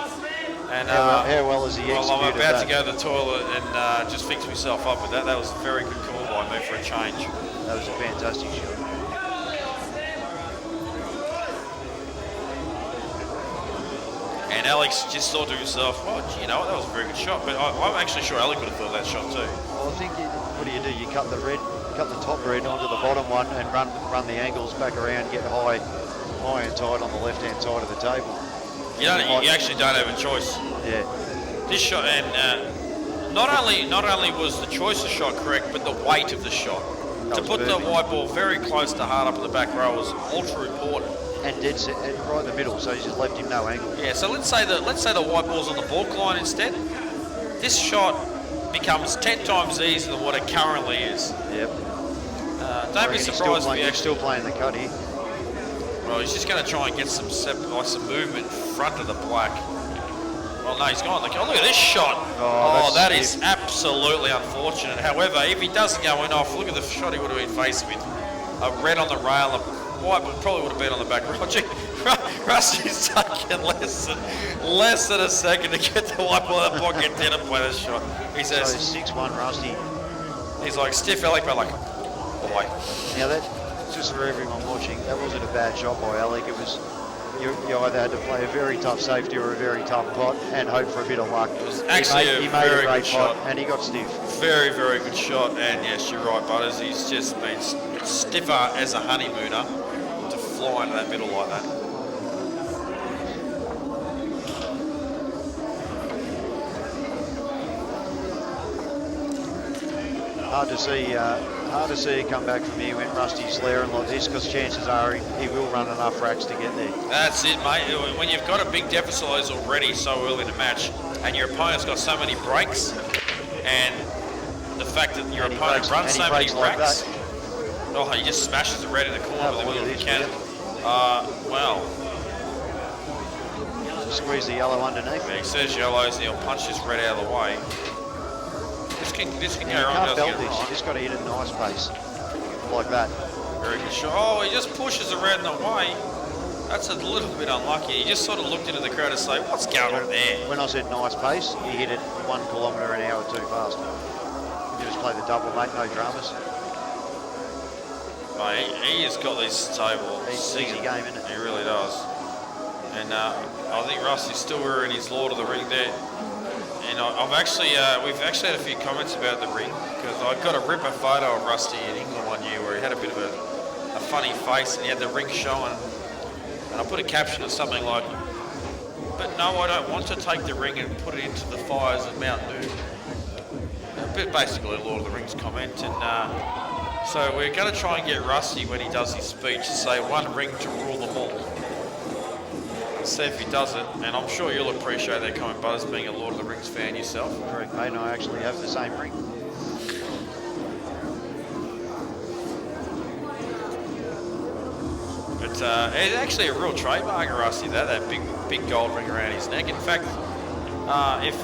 And how well has he executed well, I'm about that? to go to the toilet and just fix myself up with that. That was a very good call by me for a change. That was a fantastic shot. And Alex just thought to himself, well, you know what, that was a very good shot. But I'm actually sure Alec would have thought that shot too. Well, I think, what do? You cut the top red onto the bottom one and run the angles back around, get high and tight on the left-hand side of the table. You actually don't have a choice. Yeah. This shot, and not only was the choice of shot correct, but the weight of the shot. To put the white ball very close to hard up in the back row was ultra important. And dead set, and right in the middle, so he just left him no angle. Yeah, so let's say the white ball's on the balk line instead. This shot becomes 10 times easier than what it currently is. Yep. Don't be surprised if he's still playing the cut here. Well, he's just going to try and get some movement in front of the black. Well, no, he's gone. Look at this shot. Oh, that is absolutely unfortunate. However, if he doesn't go in off, look at the shot he would have been faced with. A red on the rail, a white probably would have been on the back. Rusty's taken less than a second to get the white ball out of the pocket and didn't play this shot. He says, so 6-1 Rusty. He's like, stiff Alec, but like, boy. Now that, just for everyone watching, that wasn't a bad shot by Alec. It was, you either had to play a very tough safety or a very tough pot and hope for a bit of luck. It was actually he made very a great good shot. and he got stiff. Very, very good shot. And yes, you're right, Butters. He's just been stiffer as a honeymooner to fly into that middle like that. Hard to see it come back from here when Rusty's layering like this, because chances are he will run enough racks to get there. That's it, mate. When you've got a big deficit like this already so early in the match, and your opponent's got so many breaks, and the fact that your opponent runs so many racks, he just smashes the red in the corner with the middle of the cannon. Well. Squeeze the yellow underneath. He says yellows, and he'll punch this red out of the way. This can go wrong. You can't belt this. You just got to hit it at a nice pace, like that. Very good shot. Oh, he just pushes the red in the way. That's a little bit unlucky. He just sort of looked into the crowd and say, "What's going on there?" When I said nice pace, he hit it 1 kilometre an hour too fast. You just play the double, mate. No dramas. Oh, he has got this table. Easy game, isn't it? He really does. And I think Rusty's still wearing his Lord of the Ring there. And we've actually had a few comments about the ring, because I got a ripper photo of Rusty in England one year where he had a bit of a funny face and he had the ring showing. And I put a caption of something like, but no, I don't want to take the ring and put it into the fires of Mount Doom. Basically, a Lord of the Rings comment, and so we're going to try and get Rusty when he does his speech to say one ring to rule them all. See if he does it, and I'm sure you'll appreciate that comment, Buzz, being a Lord of the Rings fan yourself. Correct, mate, and I actually have the same ring. But it's actually a real trademark of Rusty, that big gold ring around his neck. In fact, if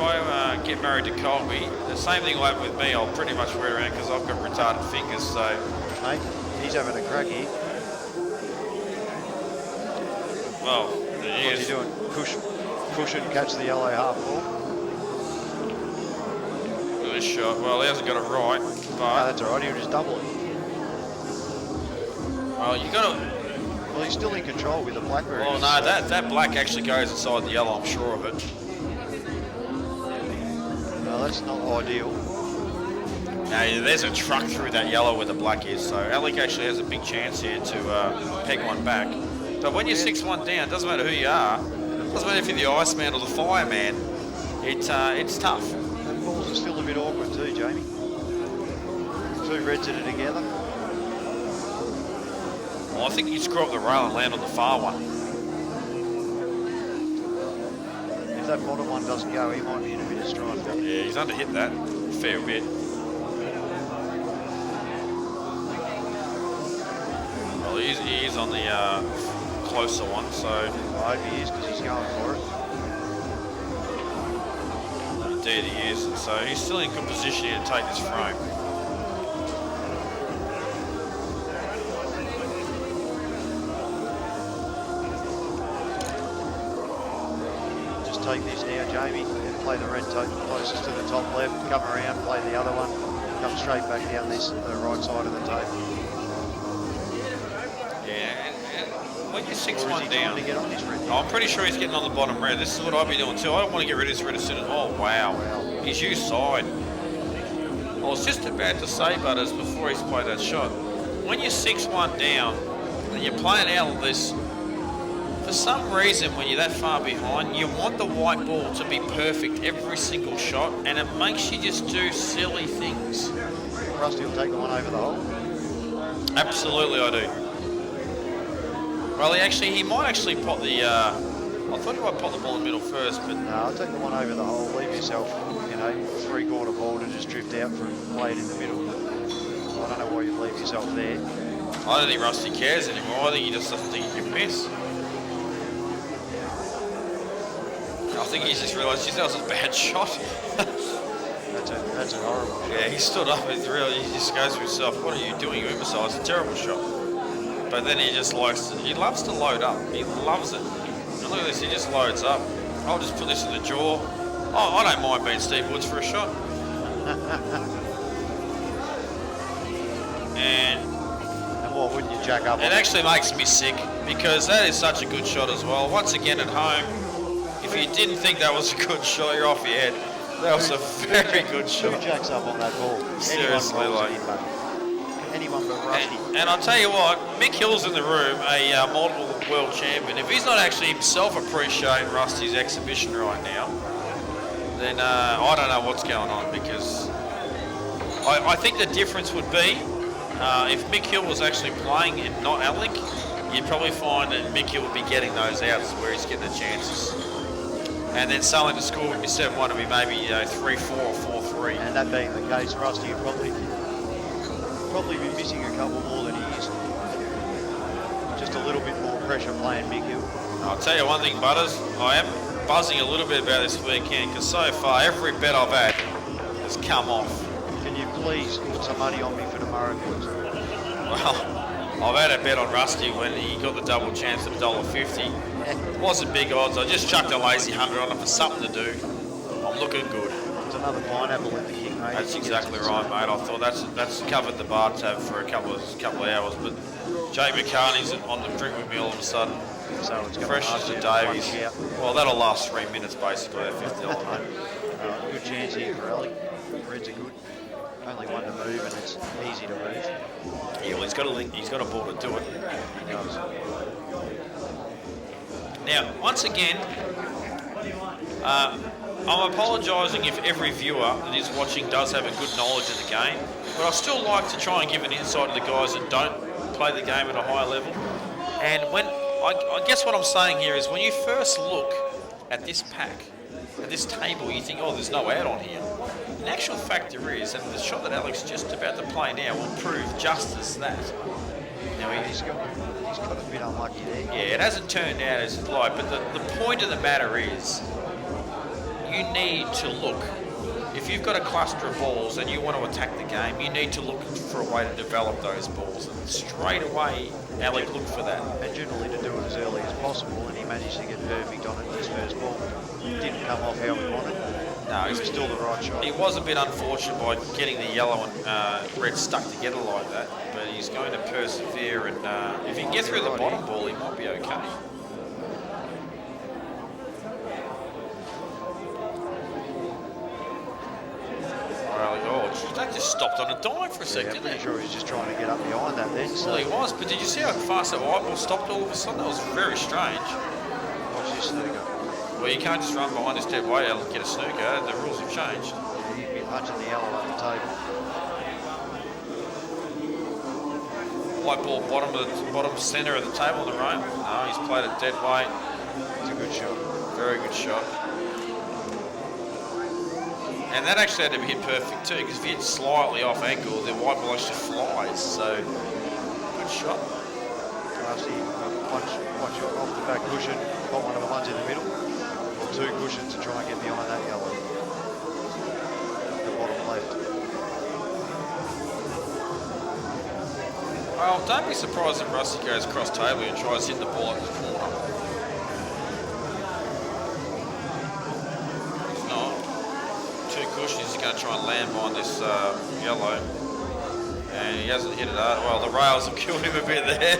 I get married to Colby, the same thing will happen with me. I'll pretty much wear it around because I've got retarded fingers. So, mate, he's having a crack here. Well, what's he doing? Cushion, catch the yellow half ball. Good shot. Well, he hasn't got it right, but no, that's all right. He'll just double it. Well, you got to. Well, he's still in control with the blackberry. Well, no, that black actually goes inside the yellow. I'm sure of it. No, that's not ideal. Now, there's a truck through that yellow where the black is, so Alec actually has a big chance here to peg one back. But when you're 6-1 down, it doesn't matter who you are. It doesn't matter if you're the Iceman or the Fireman. It's tough. The balls are still a bit awkward too, Jamie. Two reds in it together. Well, I think you screw up the rail and land on the far one. If that bottom one doesn't go, he might be in a bit of strife. Yeah, he's underhit that a fair bit. Well, he is on the closer one, so... I hope he is, because he's going for it. Indeed he is, and so he's still in good position here to take this frame. Just take this now, Jamie, and play the red token closest to the top left, come around, play the other one, come straight back down the right side of the table. Yeah, and when you're 6-1 down, to get on this red? I'm pretty sure he's getting on the bottom red. This is what I'd be doing too. I don't want to get rid of this red as soon as... Oh, wow. He's used side. I was just about to say, Butters, before he's played that shot, when you're 6-1 down and you're playing out of this, for some reason, when you're that far behind, you want the white ball to be perfect every single shot, and it makes you just do silly things. Rusty will take the one over the hole. Absolutely, I do. Well, he might actually pop the... I thought he might pop the ball in the middle first, but... No, I'll take the one over the hole, leave yourself, three-quarter ball to just drift out from play it in the middle. I don't know why you leave yourself there. I don't think Rusty cares anymore. I think he just doesn't think he can miss. I think he's just realised that was a bad shot. That's a horrible shot. Yeah, he stood up and he just goes to himself, what are you doing? You imbecile. It's a terrible shot. But then he just he loves to load up. He loves it. And look at this, he just loads up. I'll just put this in the jaw. Oh, I don't mind being Steve Woods for a shot. And what wouldn't you jack up? It actually makes me sick because that is such a good shot as well. Once again at home, if you didn't think that was a good shot, you're off your head. That was a very good shot. Who jacks up on that ball? Seriously, anyone but Rusty. And I'll tell you what, Mick Hill's in the room, a multiple world champion. If he's not actually himself appreciating Rusty's exhibition right now, then I don't know what's going on, because I think the difference would be if Mick Hill was actually playing and not Alec, you'd probably find that Mick Hill would be getting those outs where he's getting the chances. And then selling the score would be 7-1, would be maybe 3-4 or 4-3. And that being the case, Rusty would probably be missing a couple more than he is. Just a little bit more pressure playing Mick Hill. I'll tell you one thing, Butters, I am buzzing a little bit about this weekend, because so far every bet I've had has come off. Can you please put some money on me for tomorrow, please? Well, I've had a bet on Rusty when he got the double chance at $1.50. It wasn't big odds. I just chucked a lazy 100 on him for something to do. I'm looking good. There's another pineapple in the king, mate. That's exactly right, mate. I thought that's covered the bar tab for a couple of hours, but Jay McCartney's on the drink with me all of a sudden. So it's fresh as the Davies. Well, that'll last 3 minutes basically at $50, mate. Good chance here for Alec. Reds are good. Only one to move, and it's easy to move. Yeah, well, he's got a ball to do it. He does. Now, once again, I'm apologising if every viewer that is watching does have a good knowledge of the game, but I still like to try and give an insight to the guys that don't play the game at a high level. And when I guess what I'm saying here is when you first look at this pack, at this table, you think, oh, there's no out on here. In actual fact, there is, and the shot that Alec's just about to play now will prove just as that. Now He's got a bit unlucky there. yeah, it hasn't turned out as you'd like, but the point of the matter is you need to look. If you've got a cluster of balls and you want to attack the game, you need to look for a way to develop those balls. And straight away, Alec looked for that. And generally to do it as early as possible, and he managed to get perfect on it his first ball. Didn't come off how we wanted. No, It was still the right shot. He was a bit unfortunate by getting the yellow and red stuck together like that, but he's going to persevere, and if he can get through the bottom ball, he might be okay. Oh, geez, that just stopped on a dime for a second, I'm didn't pretty it? sure he was just trying to get up behind that then. So Well, he was, but did you see how fast that white ball stopped all of a sudden? That was very strange. watch this snooker. Well, you can't just run behind this dead weight and get a snooker. The rules have changed. Yeah, he'd be punching the yellow up the table. White ball bottom centre of the table in the room. No, he's played it dead weight. It's a good shot. Very good shot. And that actually had to be hit perfect too, because if you hit slightly off angle, the white ball actually flies. So, good shot. Rusty, watch it off the back cushion. Got one of the ones in the middle. Or two cushions to try and get behind that yellow. The bottom left. Well, don't be surprised if Rusty goes cross table and tries to hit the ball at the corner. If not, two cushions, he's going to try and land behind this yellow. And he hasn't hit it hard. Well, the rails have killed him a bit there.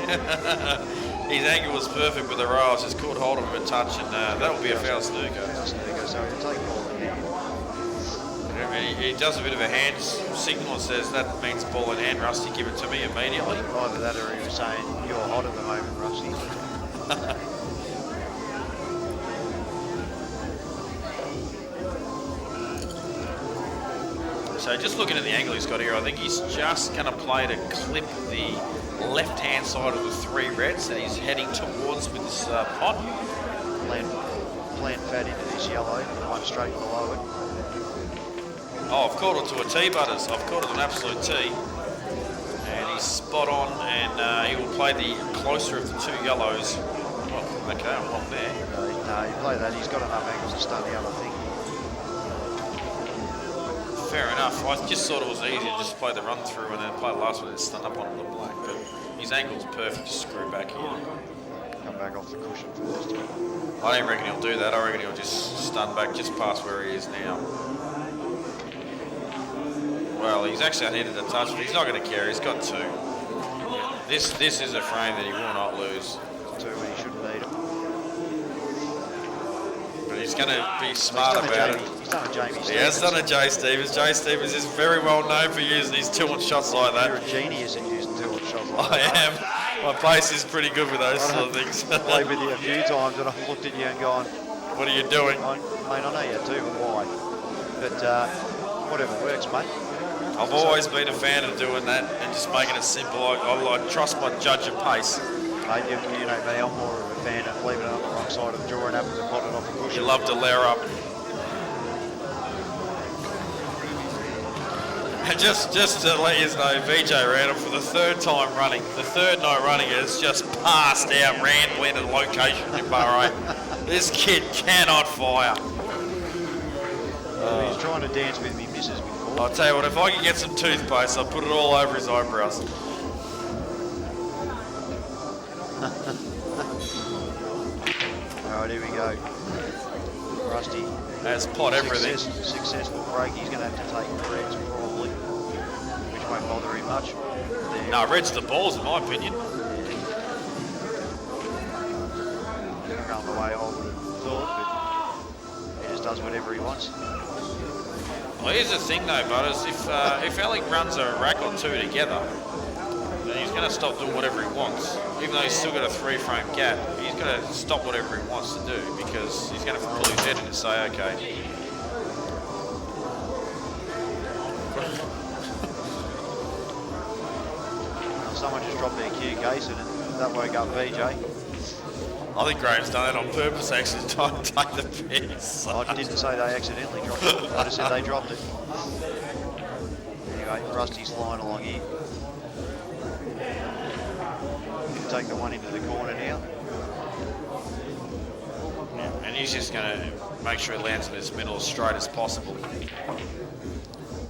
His angle was perfect, but the rails just caught hold of him a touch, and that'll be a foul snooker. Foul snooker, so he'll take ball in hand. And he does a bit of a hand signal and says, that means ball in hand, Rusty, give it to me immediately. Either that or he was saying, you're hot at the moment, Rusty. So just looking at the angle he's got here, I think he's just going to play to clip the left-hand side of the three reds that he's heading towards with this pot. Plant fat into this yellow, one straight below it. Oh, I've caught it to a tee, Butters. I've caught it an absolute tee. And he's spot on, and he will play the closer of the two yellows. Oh, okay, I'm wrong there. No, you play that, he's got enough angles to stun the other thing. Fair enough. I just thought it was easy to just play the run through and then play the last one and stun up onto the black. But his ankle's perfect to screw back here. Come back off the cushion first. I don't reckon he'll do that. I reckon he'll just stun back just past where he is now. Well, he's actually unhitted a touch, but he's not going to care. He's got two. This is a frame that he will not lose. Two when he shouldn't need it. But he's going to be smart about it. He's done a Jamie Stevens. He has done a Jay Stevens. Jay Stevens is very well known for using his two-on shots like that. You're a genius at using two-on shots like I that. am. My pace is pretty good with those sort of things. I've played with you a few times and I've looked at you and gone, What are you doing? mate, I know you do, but why? But whatever works, mate. I've always been a fan of doing that and just making it simple. I trust my judge of pace. Mate, you know me, I'm more of a fan of leaving it on the wrong side of the drawer and having to pot it off the cushion. You love to layer up. And just to let you know, VJ Randall for the third time running, the third night running, has just passed out rambling at a location in Bahrain. This kid cannot fire. He's trying to dance with me, misses before. I'll tell you what, if I can get some toothpaste, I'll put it all over his eyebrows. Alright, here we go. Rusty. Has pot everything. Successful break. He's going to have to take the reds probably, which won't bother him much. There. No, red's the balls in my opinion. Not going the way I would have thought, but he just does whatever he wants. Well, here's the thing though, Butters. If Alec runs a rack or two together, then he's going to stop doing whatever he wants. Even though he's still got a 3-frame gap, he's going to stop whatever he wants to do because he's going to pull his head in and say, okay. Someone just dropped their cue case and that woke up VJ. I think Graham's done that on purpose, actually, to try and take the piece. I didn't say they accidentally dropped it. I just said they dropped it. Anyway, Rusty's flying along here. Can take the one into the corner now. Yeah, and he's just going to make sure he lands in his middle as straight as possible.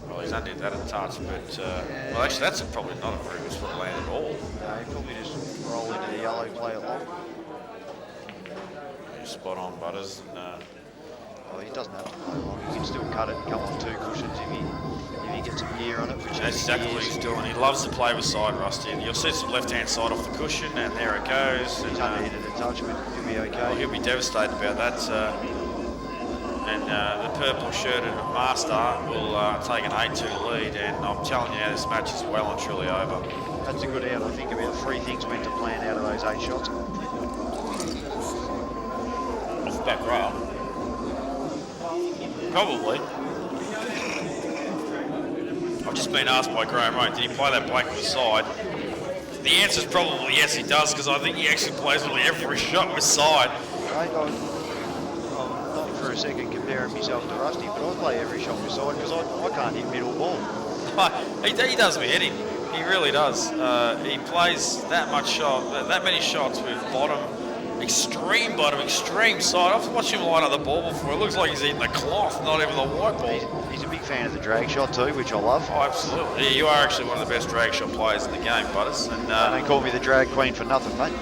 Well, he's undid that a touch, but well, actually, that's probably not a very good spot to land at all. No, he probably just roll into the yellow, play it long. Yeah, spot on, Butters. And, well, he doesn't have to play long. He can still cut it and come on 2 cushions if he gets some gear on it. Which that's exactly what he's doing. He loves to play with side, Rusty. And you'll see some left-hand side off the cushion, and there it goes. He's unneeded a touch, but he'll be okay. Well, he'll be devastated about that. And the purple-shirted master will take an 8-2 lead, and I'm telling you now, this match is well and truly over. That's a good out. I think about 3 things went to plan out of those 8 shots. Off the back rail? Probably. I've just been asked by Graham, right, did he play that blank with the side? The answer is probably yes, he does, because I think he actually plays nearly every shot with side. Right, I'm not for a second comparing myself to Rusty, but I play every shot with side because I can't hit middle ball. He does me hitting. He really does. He plays that many shots with extreme bottom, extreme side. I've watched him line up the ball before. It looks like he's eating the cloth, not even the white ball. He's a big fan of the drag shot too, which I love. Oh, absolutely. Yeah, you are actually one of the best drag shot players in the game, Butters. And don't call me the drag queen for nothing, mate.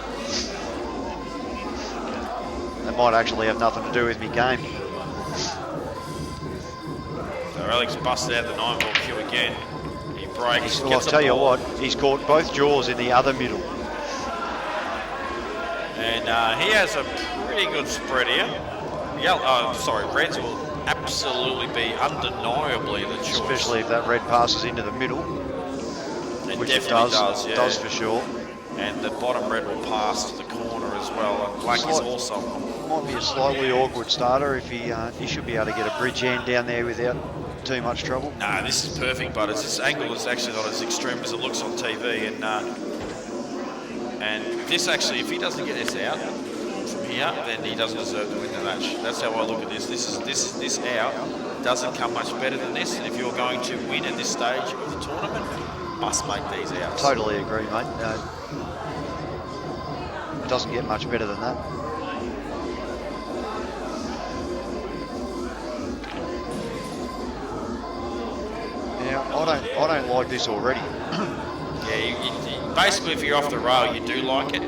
That might actually have nothing to do with me game. So Alex busted out the 9-ball cue again. He breaks. Well, I'll tell you what, he's caught both jaws in the other middle. And he has a pretty good spread here. Reds will absolutely be undeniably the choice. Especially if that red passes into the middle. Which it does, yeah. Does for sure. And the bottom red will pass to the corner as well. And black is also. Might be a slightly awkward starter if he should be able to get a bridge hand down there without too much trouble. No, this is perfect, but this angle is actually not as extreme as it looks on TV. And this actually, if he doesn't get this out from here, then he doesn't deserve to win the match. That's how I look at this. This out doesn't come much better than this. And if you're going to win at this stage of the tournament, must make these outs. Totally agree, mate. It doesn't get much better than that. Now, I don't like this already. Yeah, basically, if you're off the rail, you do like it.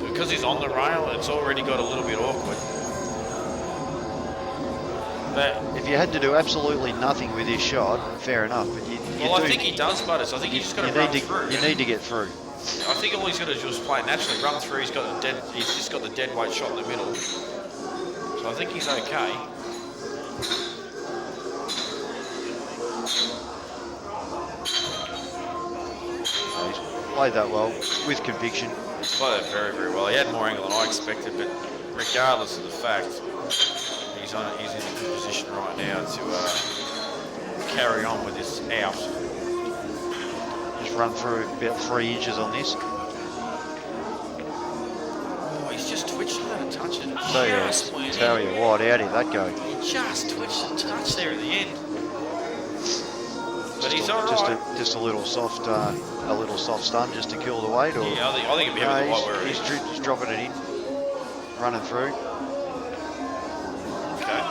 Because he's on the rail, it's already got a little bit awkward. But if you had to do absolutely nothing with this shot, fair enough. But I think he does, Butters. I think he's just got to run through. You need to get through. I think all he's got to do is play naturally, run through. He's just got the dead weight shot in the middle. So I think he's okay. He's played that well with conviction. He's played that very, very well. He had more angle than I expected, but regardless of the fact, he's in a good position right now to carry on with this out. Just run through about 3 inches on this. Oh, he's just twitched it and touched it. Tell you what, how did that go? He just twitched a touch there at the end. But he's all right. Just a little soft stun just to kill the weight. Or, yeah, I think he'll be having the white where he's just dropping it in, running through. Okay.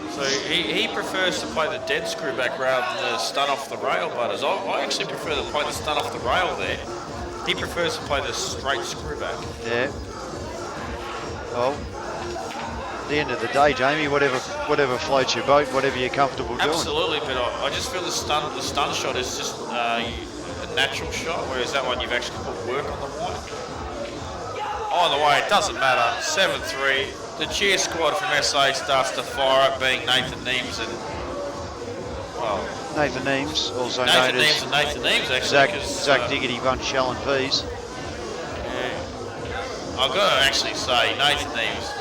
So he prefers to play the dead screw back rather than the stun off the rail, Butters. I actually prefer to play the stun off the rail there. He prefers to play the straight screw back. Yeah. Well, at the end of the day, Jamie, whatever floats your boat, whatever you're comfortable doing. Absolutely, but I just feel the stun shot is just a natural shot, whereas that one you've actually put work on the white. Either way, it doesn't matter. 7-3. The cheer squad from SA starts to fire up, being Nathan Neems and, well, Nathan Eames, also Nathan known Eames as and Nathan Eames, actually. Zach Diggity Bunch Shell and Peas. Yeah. I've got to actually say, Nathan Eames,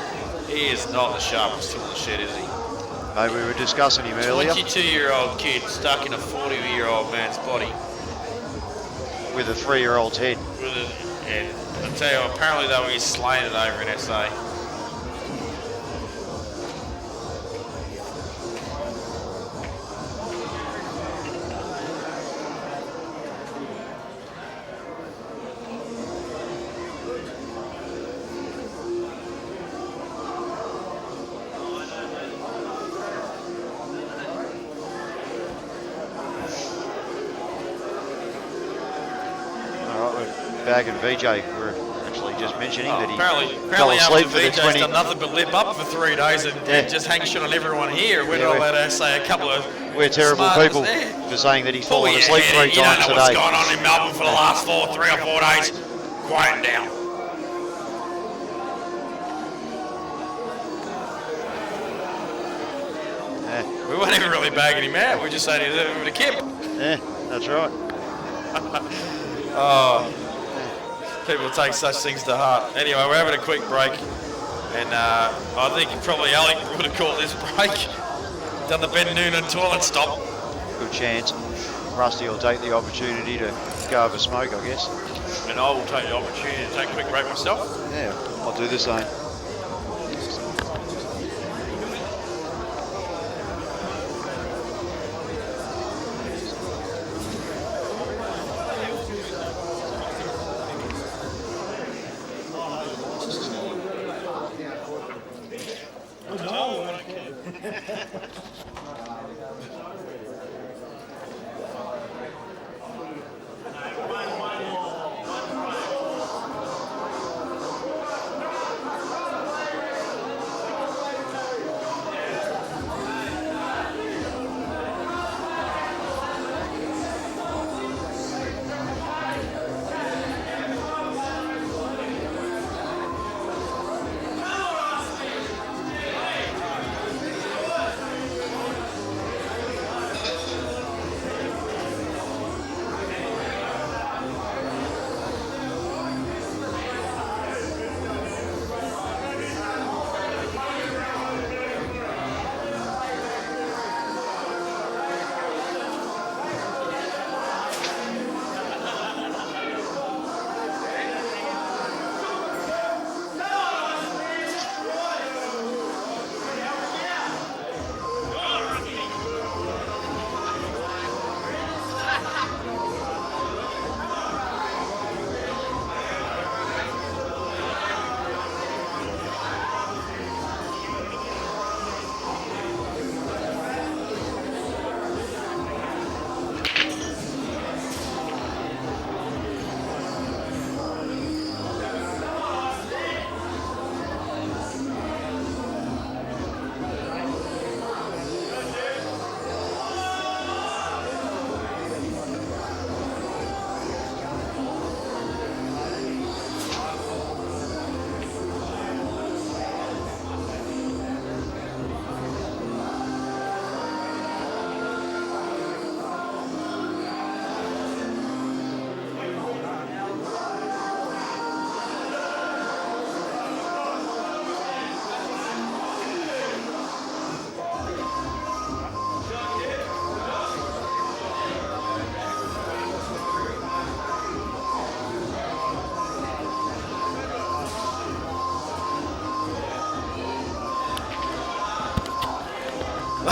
he is not the sharpest tool in the shed, is he? Mate, we were discussing him earlier. 22-year-old kid stuck in a 40-year-old man's body. With a 3-year-old's head. And I tell you, apparently they were slaying it over in SA. Bag and VJ were actually just mentioning that he apparently fell asleep after for the VJ's 20. done nothing but lip up for 3 days and just hang shit on everyone here. We're not allowed to say a couple of We're terrible smarters people there. for saying that he's Pull fallen your asleep head 3 in. You don't times know what's today. going on in Melbourne for the last 3 or 4 days. Quiet down. Yeah. We weren't even really bagging him out. We just saying he's a bit of kip. Yeah, that's right. Oh, people take such things to heart. Anyway, we're having a quick break, and I think probably Alec would have caught this break. Done the Ben Noonan toilet stop. Good chance. Rusty will take the opportunity to go have a smoke, I guess. And I will take the opportunity to take a quick break myself. Yeah, I'll do the same.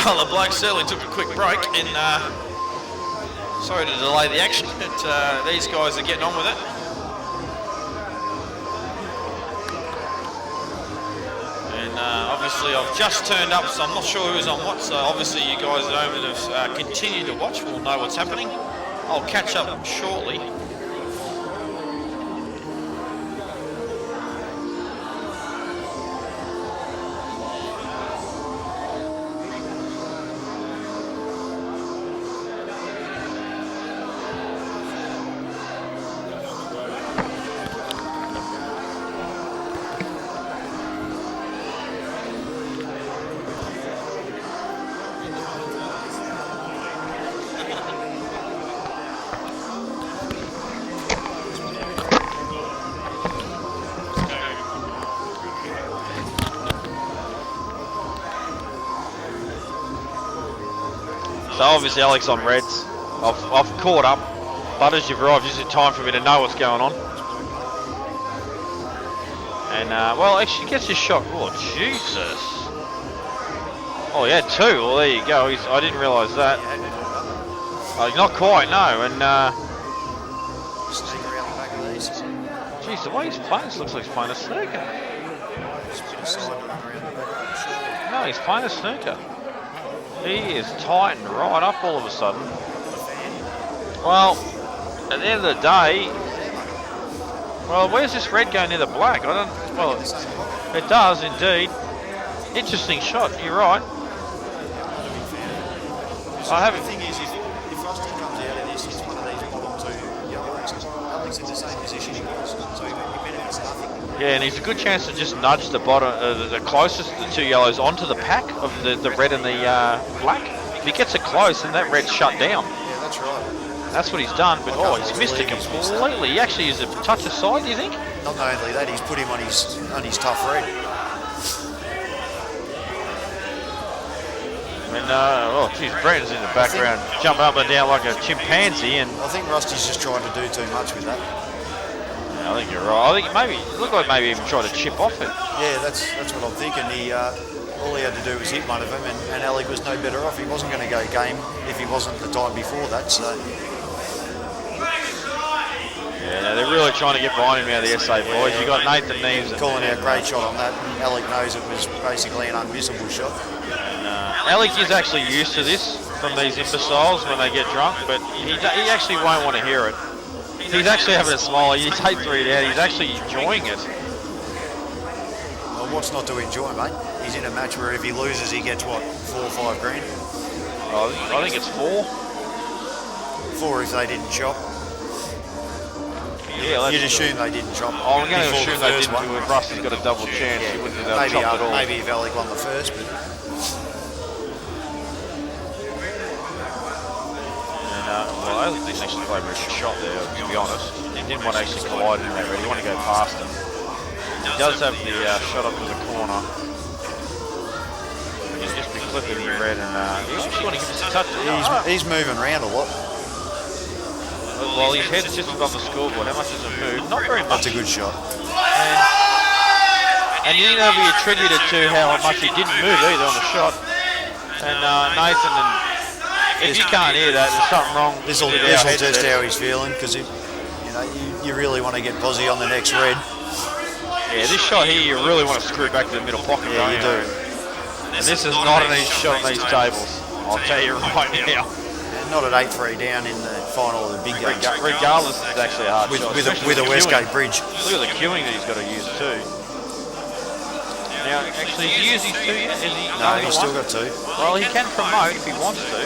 Well, the bloke certainly took a quick break, and sorry to delay the action, but these guys are getting on with it. And obviously I've just turned up, so I'm not sure who's on what, so obviously you guys at home that have continued to watch will know what's happening. I'll catch up shortly. So obviously Alex on reds. I've caught up. Butters, you've arrived just in time for me to know what's going on. And, well, actually gets his shot. Oh, Jesus. Oh, he had 2. Well, there you go. I didn't realise that. Not quite, no. And, Sneak around the back of these. geez, the way he's playing, this looks like he's playing a snooker. Just a bit of side around the back. No, he's playing a snooker. He is tightened right up all of a sudden. Well, at the end of the day, well, where's this red going near the black? I don't. Well, it does indeed. Interesting shot. You're right. I haven't. The thing is, if Rusty comes out of this, he's one of these bottom 2 yellows. Alex in the same position he was, so he benefits nothing. Yeah, and he's a good chance to just nudge the bottom, the closest of the 2 yellows onto the pack of the red and the black. If he gets it close, then that red's shut down. Yeah, that's right. That's what he's done, but oh, he's missed it completely. He actually used a touch aside, do you think? Not only that, he's put him on his tough red. And, oh, geez, Brenton's in the background, jumping up and down like a chimpanzee, and I think Rusty's just trying to do too much with that. I think you're right. I think maybe, it looked like maybe even tried to chip off it. Yeah, that's what I'm thinking. All he had to do was hit one of them, and Alec was no better off. He wasn't going to go game if he wasn't the time before that, so... Yeah, they're really trying to get behind him out of the SA boys. You got Nathan Neves and calling out great shot on that. Alec knows it was basically an unmissable shot. Alec is actually used to this from these imbeciles when they get drunk, but he actually won't want to hear it. He's actually having a smile. He's 8-3 down. He's actually enjoying it. Well, what's not to enjoy, mate? He's in a match where if he loses, he gets what, 4 or 5 grand? I think it's 4. 4 if they didn't chop. Yeah, You'd assume they didn't chop. Oh, we're going to before assume the they first didn't. one. If Rusty's got a double chance, he wouldn't have chopped at all. Maybe if Alec won the first, but... Well, I think this actually played a very good shot there, to be honest. He didn't want to actually collide in that red. He wanted to go past him. He does have the shot up to the corner. He's just been clipping the red, and he actually want to give us a touch. He's moving around a lot. Well, his head's just above the scoreboard. How much does it move? Not very much. That's a good shot. And you know, be attributed to how much he didn't move either on the shot. And Nathan, and if you can't hear that, there's something wrong. This will test how he's feeling, because you really want to get Posy on the next red. Yeah, this shot here, you really want to screw back to the middle pocket. Yeah, you do. And this is not an easy shot on these tables. I'll tell you right now. Not at 8-3 down in the final of the big games. Regardless, it's actually a hard shot. With a Westgate bridge. Look at the queuing that he's got to use too. Now, actually, has he used his 2 yet? No, he's still got 2. Well, he can promote if he wants to.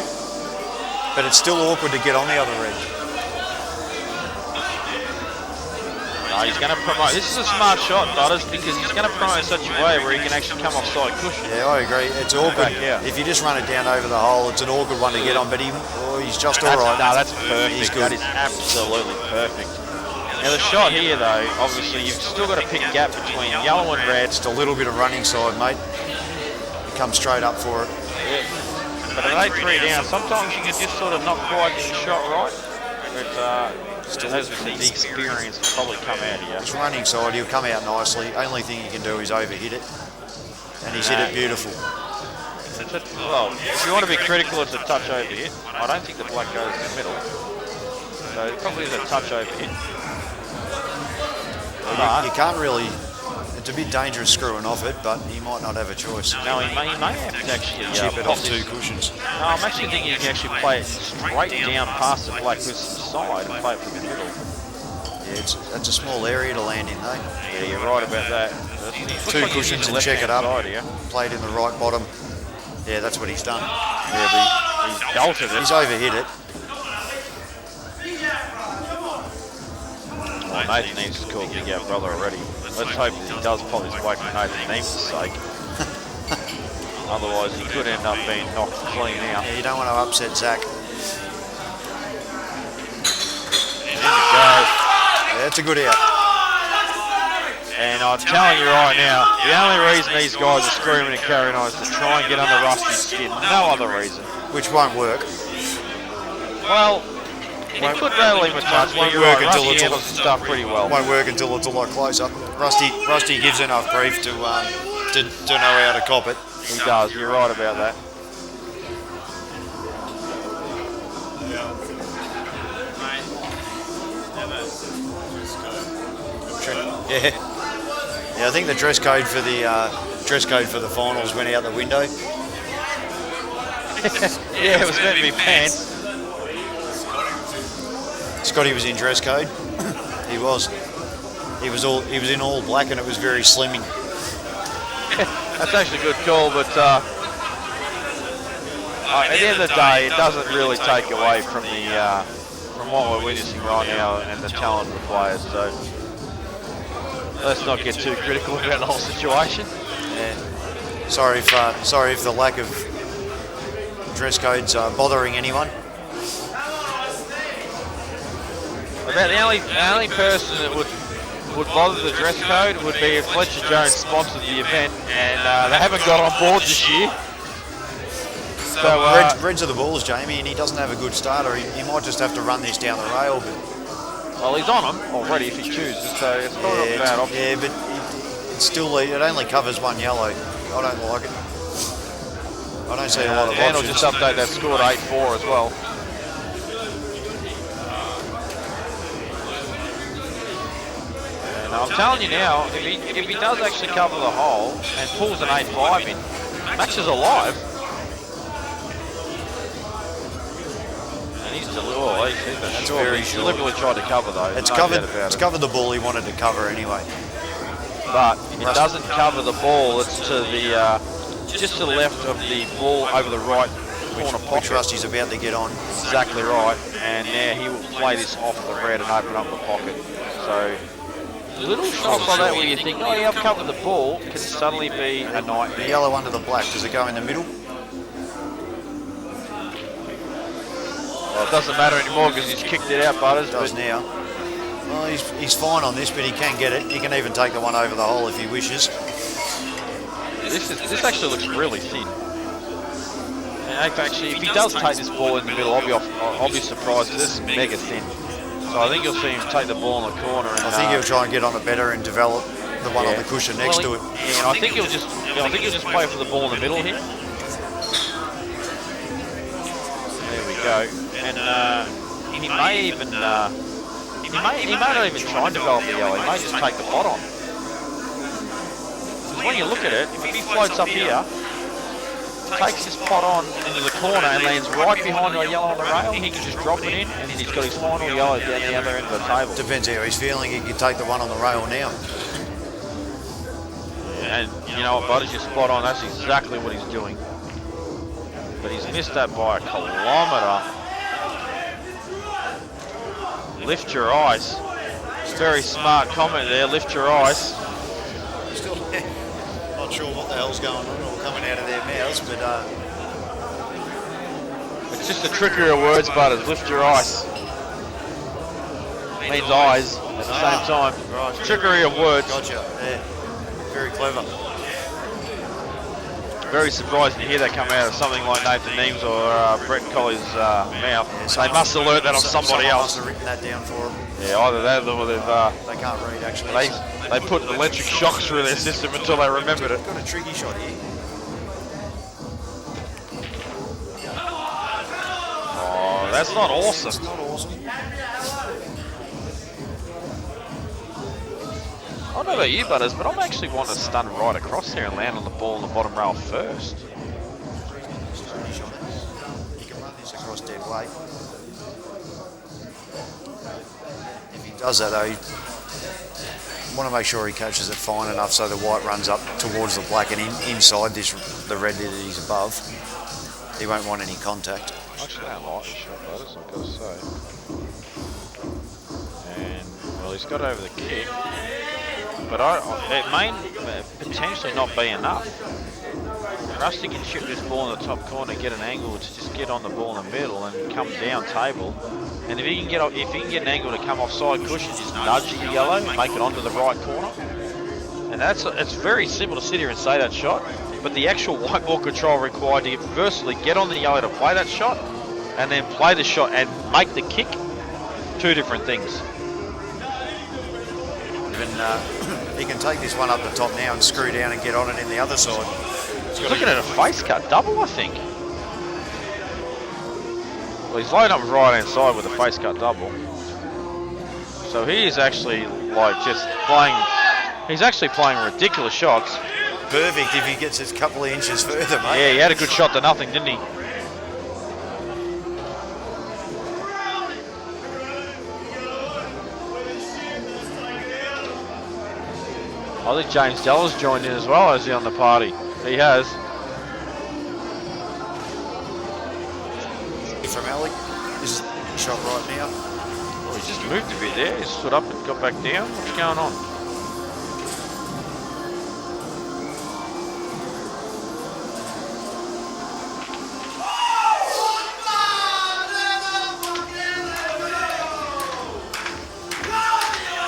But it's still awkward to get on the other red. No, he's going to promote. This is a smart shot, Butters, because he's going to promote in such a way where he can actually come offside cushion. Yeah, I agree. It's awkward. If you just run it down over the hole, it's an awkward one to get on, but he's just all right. No, that's perfect. He's good. That is absolutely perfect. Now, the shot here, though, obviously, you've still got a pick gap between yellow and red. Just a little bit of running side, mate. You come straight up for it. Yeah. But at 8-3 down, sometimes you can just sort of not quite get the shot right. But still, as we said, the experience will probably come out here. It's running side, he'll come out nicely. Only thing he can do is overhit it. And he's hit it beautiful. Well, if you want to be critical, it's a touch over hit. I don't think the black goes in the middle. So it probably is a touch over hit. Well, you can't really... It's a bit dangerous screwing off it, but he might not have a choice. No, he may have to actually chip it off 2 cushions. No, I'm actually thinking he can actually play it straight down past the black with some side and play it from the middle. Yeah, it's a small area to land in, though. Yeah, you're right about that. 2 cushions and check it up. Played in the right bottom. Yeah, that's what he's done. Yeah, but he's belted it. He's overhit it. Well, Nathan Neves has called Big Out Brother already. Let's hope that he does pull his weight for Nathan Neves' sake. Otherwise, he could end up being knocked clean out. Yeah, you don't want to upset Zach. In it goes. Yeah, that's a good out. And I'm telling you right now, the only reason these guys are screaming and carrying on is to try and get under Rusty's skin. No other reason. Which won't work. Well, it could rattle him a touch, but you're right, Rusty handles his stuff pretty well. Won't work until it's a lot closer. Rusty gives enough grief to know how to cop it. He does, you're right about that. Yeah, I think the dress code for the finals went out the window. Yeah, it was meant to be pants. Scotty was in dress code. He was. He was in all black, and it was very slimming. That's actually a good call, but at the end of the day, it doesn't really take away from the from what we're witnessing right now and the talent of the players. So let's not get too critical about the whole situation. Yeah. Sorry if the lack of dress codes are bothering anyone. About the only person that would bother the dress code would be if Fletcher Jones sponsored the event, and they haven't got on board this year. So Reds are the balls, Jamie, and he doesn't have a good starter. He might just have to run this down the rail. But well, he's on them already if he chooses, so it's probably not a bad option. Yeah, but it's still it only covers one yellow. I don't like it. I don't see a lot of Dan will options. just update that score to 8-4 as well. And I'm telling you now, if he does actually cover the hole and pulls an 8-5 in, Max is alive. And he's deliberately tried to cover though. It's covered the ball he wanted to cover anyway. But it doesn't cover the ball. It's to the just to the left of the ball over the right corner pocket. Which Rusty's about to get on. Exactly right. And now he will play this off the red and open up the pocket. So little shots like that where you think, oh, yeah, I've covered the ball, can suddenly be a nightmare. The yellow under the black, does it go in the middle? Well, it doesn't matter anymore because he's kicked it out, Butters. It does now. Well, he's fine on this, but he can get it. He can even take the one over the hole if he wishes. This actually looks really thin. And actually, if he does take this ball in the middle, I'll be surprised. This is mega thin. So I think you'll see him take the ball in the corner. And, I think he'll try and get on it better and develop the one on the cushion next to it. Yeah, and I think he'll just play for the ball in the middle here. There we go. And he may even he may not even try and develop the yellow. He may just take the pot on. Because when you look at it, if he floats up here, takes his pot on into the corner and lands right behind a yellow on the rail, he can just drop it in and he's got his final yellow down the other end of the table. Depends how he's feeling. He can take the one on the rail now. And you know what, Butters, you're spot on. That's exactly what he's doing. But he's missed that by a kilometre. Lift your eyes. Very smart comment there. Lift your eyes. Still not sure what the hell's going on or coming out of their mouths, but It's just a trickery of words, Butters. Lift your eyes. Means eyes at the same time. Right. Trickery of words. Gotcha. Yeah. Very clever. Very surprised to hear that come out of something like Nathan Neems or Brett Colley's mouth. Yeah, They must have learnt that on somebody else. Must have written that down for them. Yeah, either that or they've They can't read actually. they put electric shocks through their system until they remembered it. Got a tricky shot here. Oh, that's not awesome. It's not awesome. I don't know about you, Butters, but I'm actually wanting to stun right across here and land on the ball in the bottom rail first. You can run this across dead weight. If he does that though, you want to make sure he catches it fine enough so the white runs up towards the black and inside the red that he's above. He won't want any contact. Actually, I don't like this shot, Butters, I've got to say. And, well, he's got over the kick. But it may potentially not be enough. Rusty can shoot this ball in the top corner, get an angle to just get on the ball in the middle and come down table. And if he can get an angle to come offside cushion, just nudge the yellow and make it onto the right corner. And it's very simple to sit here and say that shot, but the actual white ball control required to firstly get on the yellow to play that shot, and then play the shot and make the kick, two different things. Even he can take this one up the top now and screw down and get on it in the other side. He's looking at a face cut double, I think. Well, he's loading up his right hand side with a face cut double. So he is actually like just playing. He's actually playing ridiculous shots. Perfect if he gets a couple of inches further, mate. Yeah, he had a good shot to nothing, didn't he? I think James Della's joined in as well, has he, on the party? He has. From Alec, this is the shot right now. Well, he just moved a bit there. He stood up and got back down. What's going on?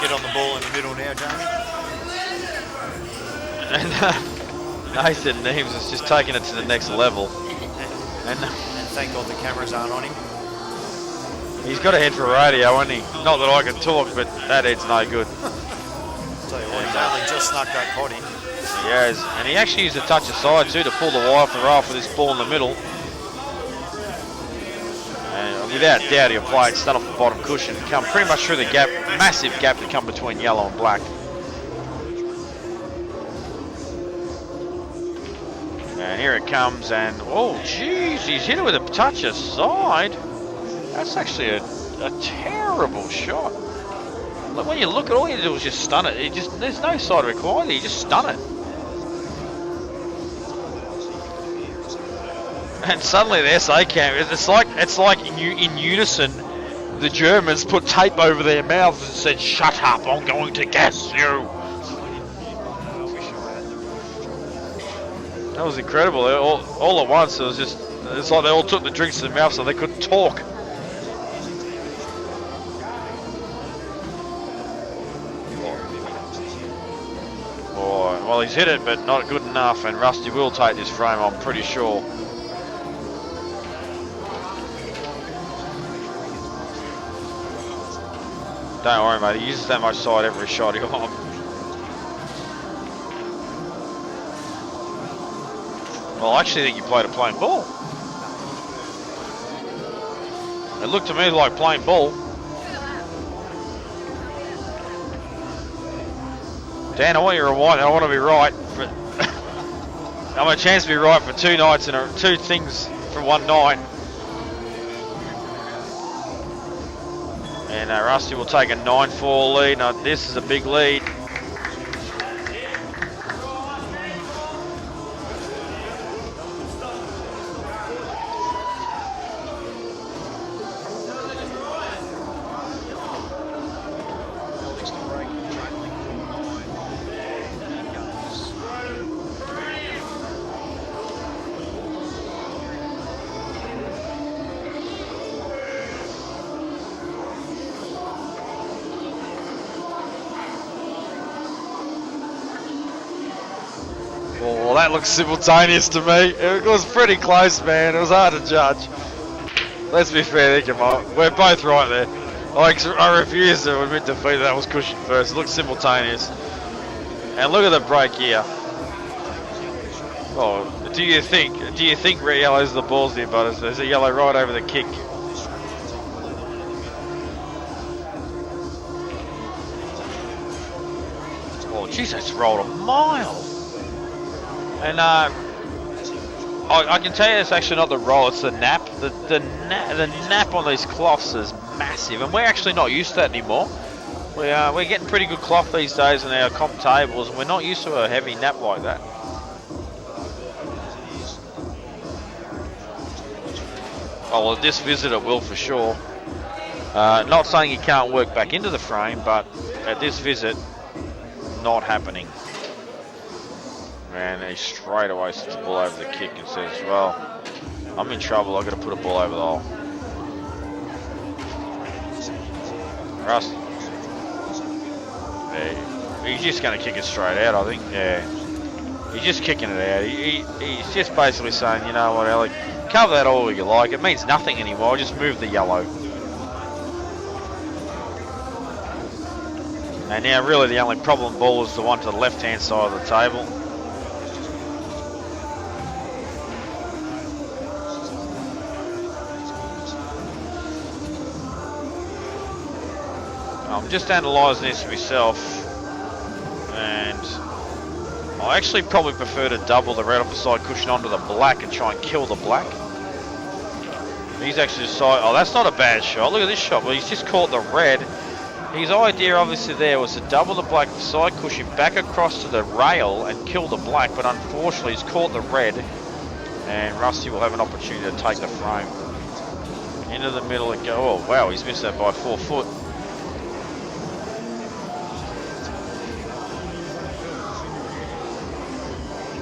Get on the ball in the middle now, Jamie. And Nathan Neems is just taking it to the next level. And thank God the cameras aren't on him. He's got a head for radio, hasn't he? Not that I can talk, but that head's no good. Tell you what, he's only just snuck that pot in. He has. And he actually used a touch aside too to pull the wire off the rail for this ball in the middle. And without doubt he'll play it, start off the bottom cushion, come pretty much through the gap, massive gap to come between yellow and black. And here it comes, and oh jeez, he's hit it with a touch aside. That's actually a terrible shot. Like when you look at all you do is just stun it. There's no side required. You just stun it. And suddenly the SA cam, it's like in unison, the Germans put tape over their mouths and said, "Shut up! I'm going to gas you." That was incredible. All at once, it's like they all took the drinks to their mouth so they couldn't talk. Oh, well, he's hit it, but not good enough, and Rusty will take this frame, I'm pretty sure. Don't worry, mate, he uses that much side every shot he'll on. Well, I actually think you played a plain ball. It looked to me like plain ball. Dan, I want you to rewind. I want to be right, but I'm a chance to be right for two nights and two things for one night. And Rusty will take a 9-4 lead. Now this is a big lead. Well, that looks simultaneous to me. It was pretty close, man. It was hard to judge. Let's be fair, we're both right there. I refuse to admit defeat that was cushion first. It looks simultaneous. And look at the break here. Oh, do you think yellow's the balls there, Butters? There's a yellow right over the kick. Oh, jeez, that's rolled a mile. And I can tell you it's actually not the roll, it's the nap. The nap on these cloths is massive, and we're actually not used to that anymore. We're getting pretty good cloth these days on our comp tables, and we're not used to a heavy nap like that. Oh, well, this visit it will for sure. Not saying he can't work back into the frame, but at this visit, not happening. Man, he straight away sets the ball over the kick and says, well, I'm in trouble, I've got to put a ball over the hole. Russ. Hey. He's just going to kick it straight out, I think. Yeah. He's just kicking it out. He's just basically saying, you know what, Alec, cover that all you like. It means nothing anymore. Just move the yellow. And now really the only problem ball is the one to the left-hand side of the table. I'm just analysing this myself, and I actually probably prefer to double the red off the side cushion onto the black and try and kill the black. He's actually decided, oh, that's not a bad shot. Look at this shot. Well, he's just caught the red. His idea obviously there was to double the black side cushion back across to the rail and kill the black, but unfortunately he's caught the red, and Rusty will have an opportunity to take the frame. Into the middle and go, oh wow, he's missed that by 4 foot.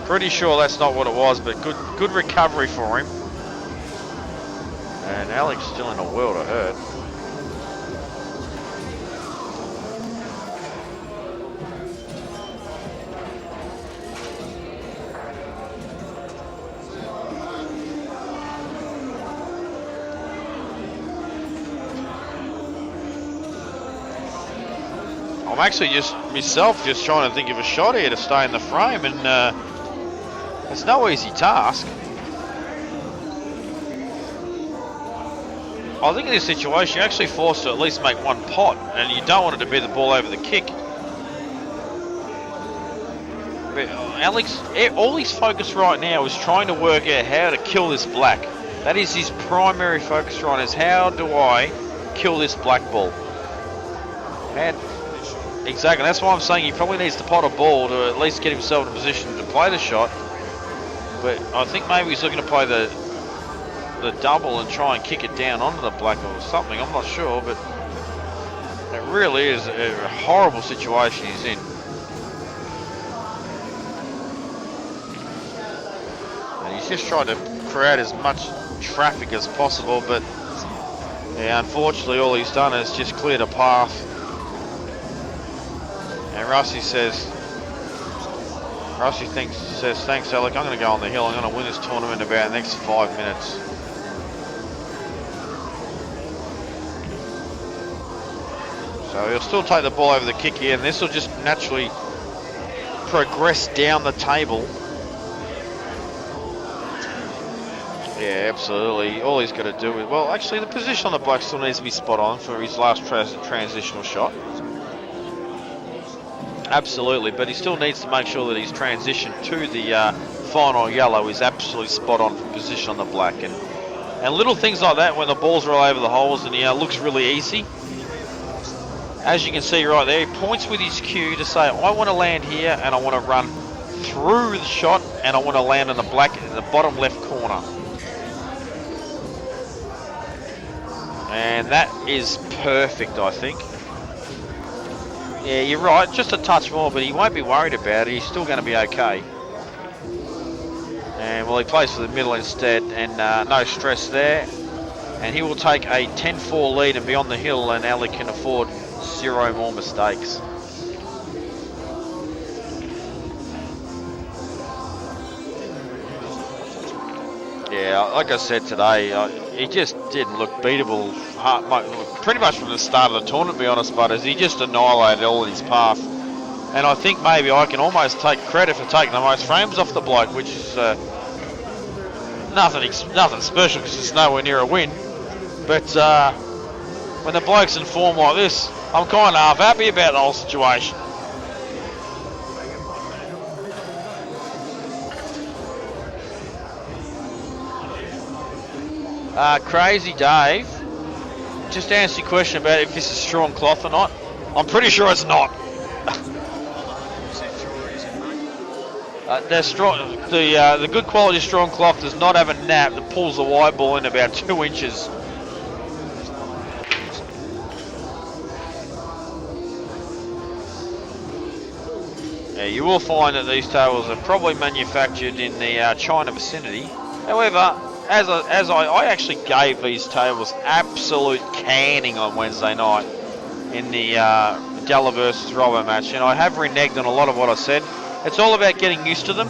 Pretty sure that's not what it was, but good recovery for him. And Alec's still in a world of hurt. I'm actually just myself just trying to think of a shot here to stay in the frame, and it's no easy task. I think in this situation you're actually forced to at least make one pot, and you don't want it to be the ball over the kick. But Alex, all his focus right now is trying to work out how to kill this black. That is his primary focus right now, is how do I kill this black ball. And exactly, that's why I'm saying he probably needs to pot a ball to at least get himself in a position to play the shot. But I think maybe he's looking to play the double and try and kick it down onto the black or something. I'm not sure, but it really is a horrible situation he's in. And he's just trying to create as much traffic as possible, but yeah, unfortunately all he's done is just cleared a path. And Rusty says, thanks Alec, I'm going to go on the hill, I'm going to win this tournament in about the next 5 minutes. So he'll still take the ball over the kick here, and this will just naturally progress down the table. Yeah, absolutely. All he's got to do is, well, actually the position on the black still needs to be spot on for his last transitional shot. Absolutely, but he still needs to make sure that his transition to the final yellow is absolutely spot on for position on the black. And little things like that when the balls are all over the holes and he looks really easy. As you can see right there, he points with his cue to say, I want to land here and I want to run through the shot and I want to land in the black in the bottom left corner. And that is perfect, I think. Yeah, you're right, just a touch more, but he won't be worried about it. He's still going to be okay. And well, he plays for the middle instead, and no stress there. And he will take a 10-4 lead and be on the hill, and Alec can afford 0 more mistakes. Yeah, like I said today, he just didn't look beatable pretty much from the start of the tournament, to be honest, Butters. He just annihilated all in his path. And I think maybe I can almost take credit for taking the most frames off the bloke, which is nothing special because it's nowhere near a win. But when the bloke's in form like this, I'm kind of half happy about the whole situation. Crazy Dave, just answer your question about if this is strong cloth or not. I'm pretty sure it's not. The good quality strong cloth does not have a nap that pulls the white ball in about 2 inches. Yeah, you will find that these tables are probably manufactured in the China vicinity. However, as I actually gave these tables absolute canning on Wednesday night in the Gala versus Robbo match, and I have reneged on a lot of what I said. It's all about getting used to them.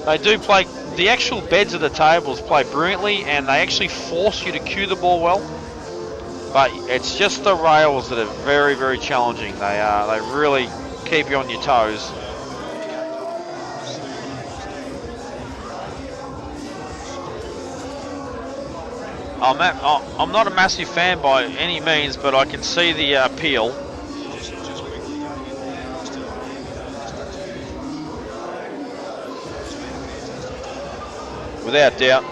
They do play, the actual beds of the tables play brilliantly, and they actually force you to cue the ball well. But it's just the rails that are very, very challenging. They really keep you on your toes. I'm not a massive fan by any means, but I can see the appeal. Without doubt.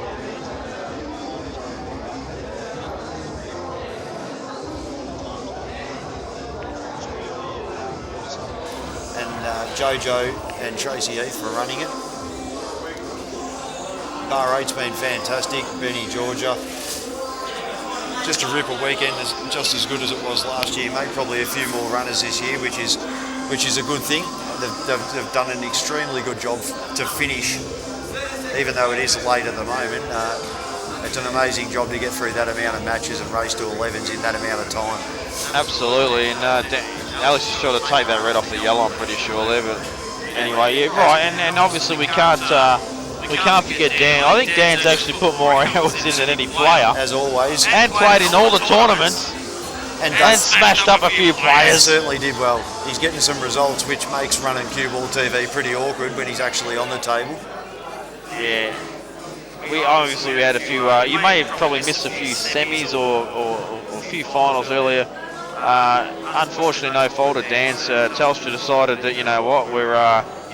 And Jojo and Tracy Heath were running it. Bar 8's been fantastic. Benny Georgia. Just a ripper weekend, just as good as it was last year. Made probably a few more runners this year, which is a good thing. They've done an extremely good job to finish, even though it is late at the moment. It's an amazing job to get through that amount of matches and race to 11s in that amount of time. Absolutely, and Alex is sure to take that red off the yellow, I'm pretty sure there. But anyway, yeah, right, and obviously we can't forget Dan. I think Dan's actually put more hours in than any player. As always. And played in all the tournaments. And smashed up a few players. Certainly did well. He's getting some results, which makes running CueballTV pretty awkward when he's actually on the table. Yeah. We had a few, you may have probably missed a few semis or a few finals earlier. Unfortunately, no fault of Dan's. Telstra decided that, you know what,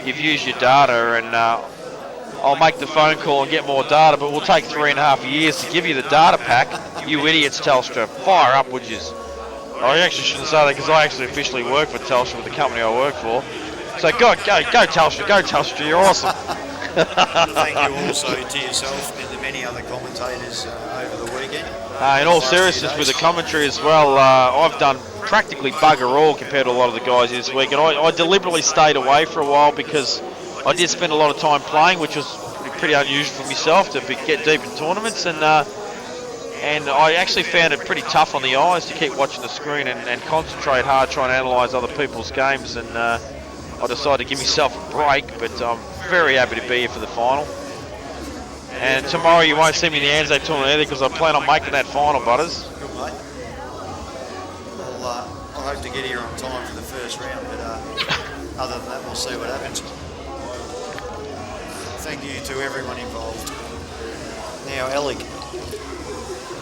you've used your data, and I'll make the phone call and get more data, but we'll take 3.5 years to give you the data pack. You idiots, Telstra. Fire up, would you? I actually shouldn't say that because I actually officially work for Telstra with the company I work for. So go Telstra, you're awesome. Thank you also to yourself and the many other commentators over the weekend. In all seriousness, with the commentary as well, I've done practically bugger all compared to a lot of the guys this week, and I deliberately stayed away for a while because I did spend a lot of time playing, which was pretty unusual for myself to get deep in tournaments, and I actually found it pretty tough on the eyes to keep watching the screen and concentrate hard trying to analyse other people's games, and I decided to give myself a break, but I'm very happy to be here for the final. And tomorrow you won't see me in the Anzac tournament either because I plan on making that final, Butters. Good, mate. Well, I hope to get here on time for the first round, but other than that, we'll see what happens. Thank you to everyone involved. Now, Alec,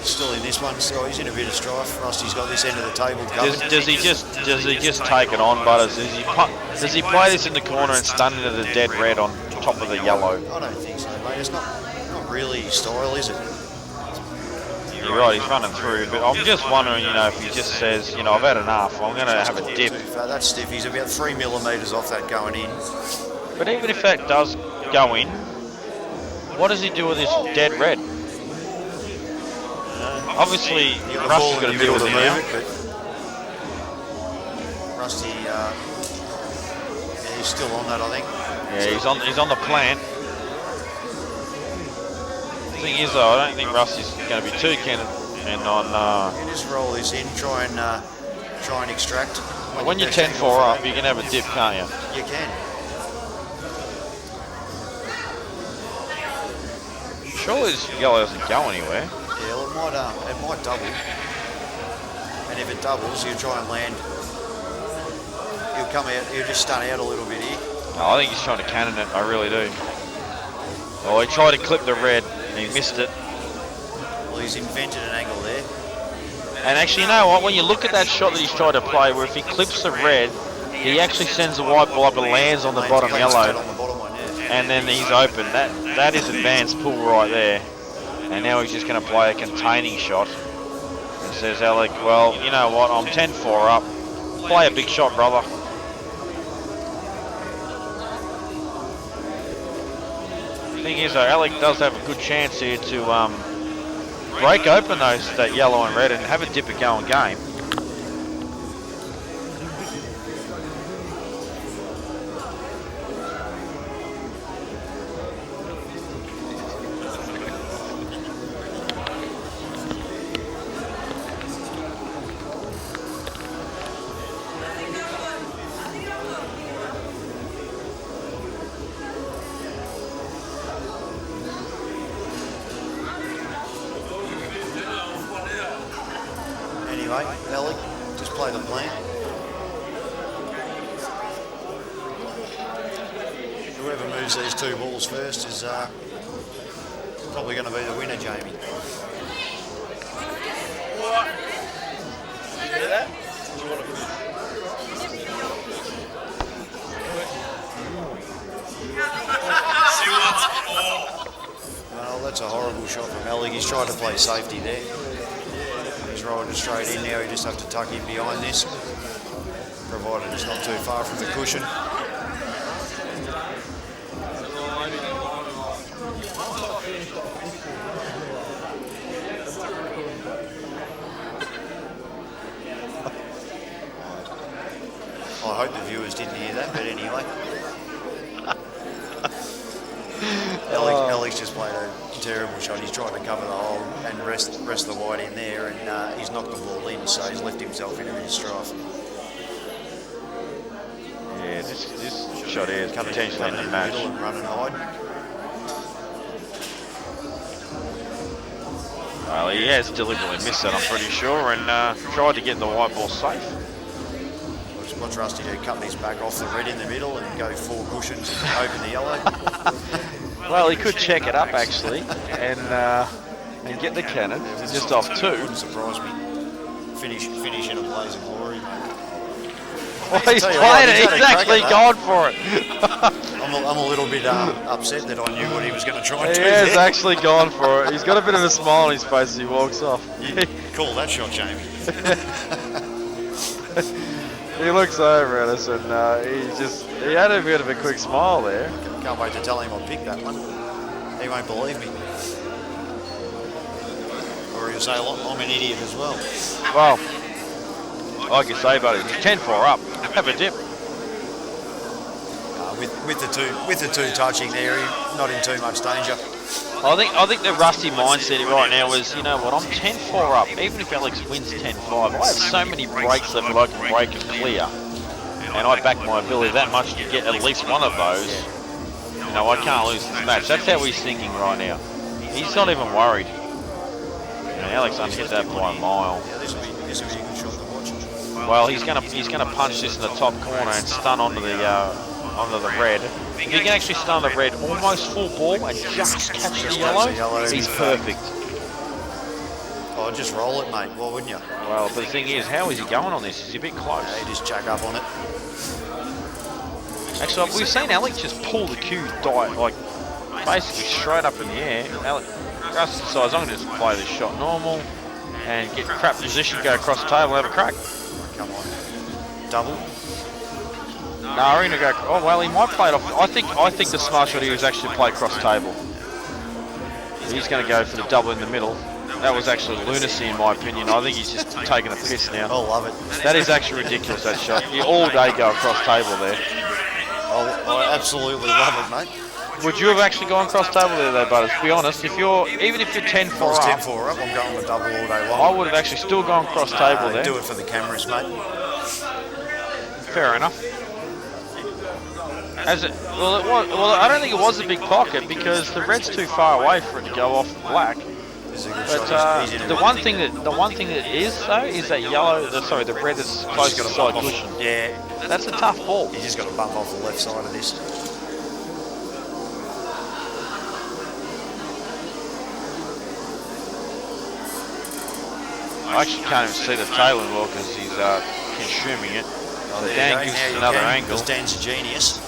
still in this one, so he's in a bit of strife. Rusty's got this end of the table covered. Does he just take it on, Butters? Does he play this in the corner and stun into the dead red on top of the yellow? I don't think so, mate. It's not really his style, is it? You're right, he's running through, but I'm just wondering, if he just says, I've had enough, I'm going to have a dip. That's stiff. He's about 3 millimetres off that going in. But even if that does go in, what does he do with this dead red? Obviously, Rusty's got to deal with it now. Rusty, he's still on that, I think. Yeah, he's on the plant. The thing is, though, I don't think Rusty's going to be too keen on. You just roll this in, try and extract. When you're 10-4 up, you can have a dip, can't you? You can. Surely this yellow doesn't go anywhere. Yeah, well, it might double. And if it doubles, you'll try and land. He'll come out, he'll just stun out a little bit here. No, I think he's trying to cannon it, I really do. Oh, he tried to clip the red, and he missed it. Well, he's invented an angle there. And actually, you know what, when you look at that shot that he's tried to play, where if he clips the red, he actually sends the white ball up and lands on the bottom yellow. And then he's open. That is advanced pull right there. And now he's just going to play a containing shot. And says Alec, well, you know what, I'm 10-4 up. Play a big shot, brother. The thing is, though, Alec does have a good chance here to break open that yellow and red and have a dip at going game. play the plan. Whoever moves these 2 balls first is probably going to be the winner, Jamie. Well, that's a horrible shot from Alec. He's tried to play safety there. He's riding straight in now. You just have to tuck in behind this, provided it's not too far from the cushion. I hope the viewers didn't hear that, but anyway. Alec's just played a terrible shot. He's trying to cover the hole and rest the wide in there, and he's knocked the ball in, so he's left himself in a bit of strife. Yeah, this shot here is potentially in the match. Middle and run and hide. Well, he has deliberately missed that, I'm pretty sure, and tried to get the white ball safe. Watch Rusty do, cut his back off the red in the middle and go 4 cushions and open the yellow. Well, he could check it up actually, and get the cannon just off 2. Wouldn't surprise me. Finish in a blaze of glory, mate. Well, he's played it. He's actually gone for it. I'm a little bit upset that I knew what he was going to try and do. He has there. actually gone for it. He's got a bit of a smile on his face as he walks off. You call that shot, Jamie. He looks over at us and he had a bit of a quick smile there. Can't wait to tell him I picked that one. He won't believe me. Or he'll say I'm an idiot as well. Well, like you say, buddy, 10-4 up. Have a dip. With the two touching there, he's not in too much danger. I think the Rusty mindset right now is, you know what, I'm 10-4 up. Even if Alex wins 10-5, I have so many breaks that I can break and clear. And I back my ability that much to get at least one of those. You know, I can't lose this match. That's how he's thinking right now. He's not even worried. And Alex hit that by a mile. Yeah, this will be a good shot to watch. Well, he's gonna punch this in the top corner and stun onto the red. If he can actually stun the red almost full ball and just catch the yellow, he's perfect. Oh, just roll it, mate. Why wouldn't you? Well, but the thing is, how is he going on this? Is he a bit close? Yeah, he just jack up on it. Actually, we've seen Alec just pull the cue like basically straight up in the air. Alec, Russ decides I'm going to just play this shot normal and get crap position, go across the table, and have a crack. Come on. Double. No, we're going to go. Oh well, he might play it off. I think the smart shot here is actually play cross table. He's going to go for the double in the middle. That was actually lunacy in my opinion. I think he's just taking a piss now. I love it. That is actually ridiculous, that shot. You all day go across table there. I absolutely love it, mate. Would you have actually gone cross table there though, Butters? To be honest, even if you're 10-4 If I was up, 10-4 up, I'm going with double all day long. I would have actually still gone cross table there. Do it for the cameras, mate. Fair enough. Well, I don't think it was a big pocket because the red's too far away for it to go off the black. This is a good But shot. He's in it. the one thing that is though is that the red that's close to the side cushion. Yeah, That's a tough ball. he's just got to bump off the left side of this. I actually can't even see the tail in well because he's consuming it. So Dan gives us another angle. Because Dan's a genius.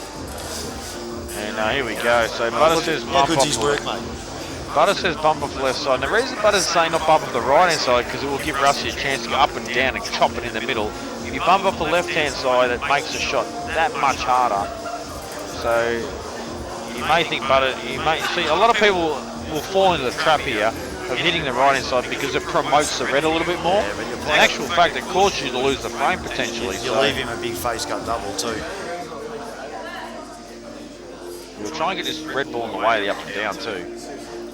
And here we go. So Butter says bump off his the work, left. mate. Butter says bump off the left side. And the reason Butter's saying not bump off the right hand side because it will give Rusty a chance to go up and down and chop it in the middle. If you bump off the left hand side, it makes the shot that much harder. So you may think see a lot of people will fall into the trap here of hitting the right hand side because it promotes the red a little bit more. Yeah, but you're In actual fact, it causes you to lose the frame potentially. You So leave him a big face cut double too. we'll try and get this red ball in the way of the up and down too.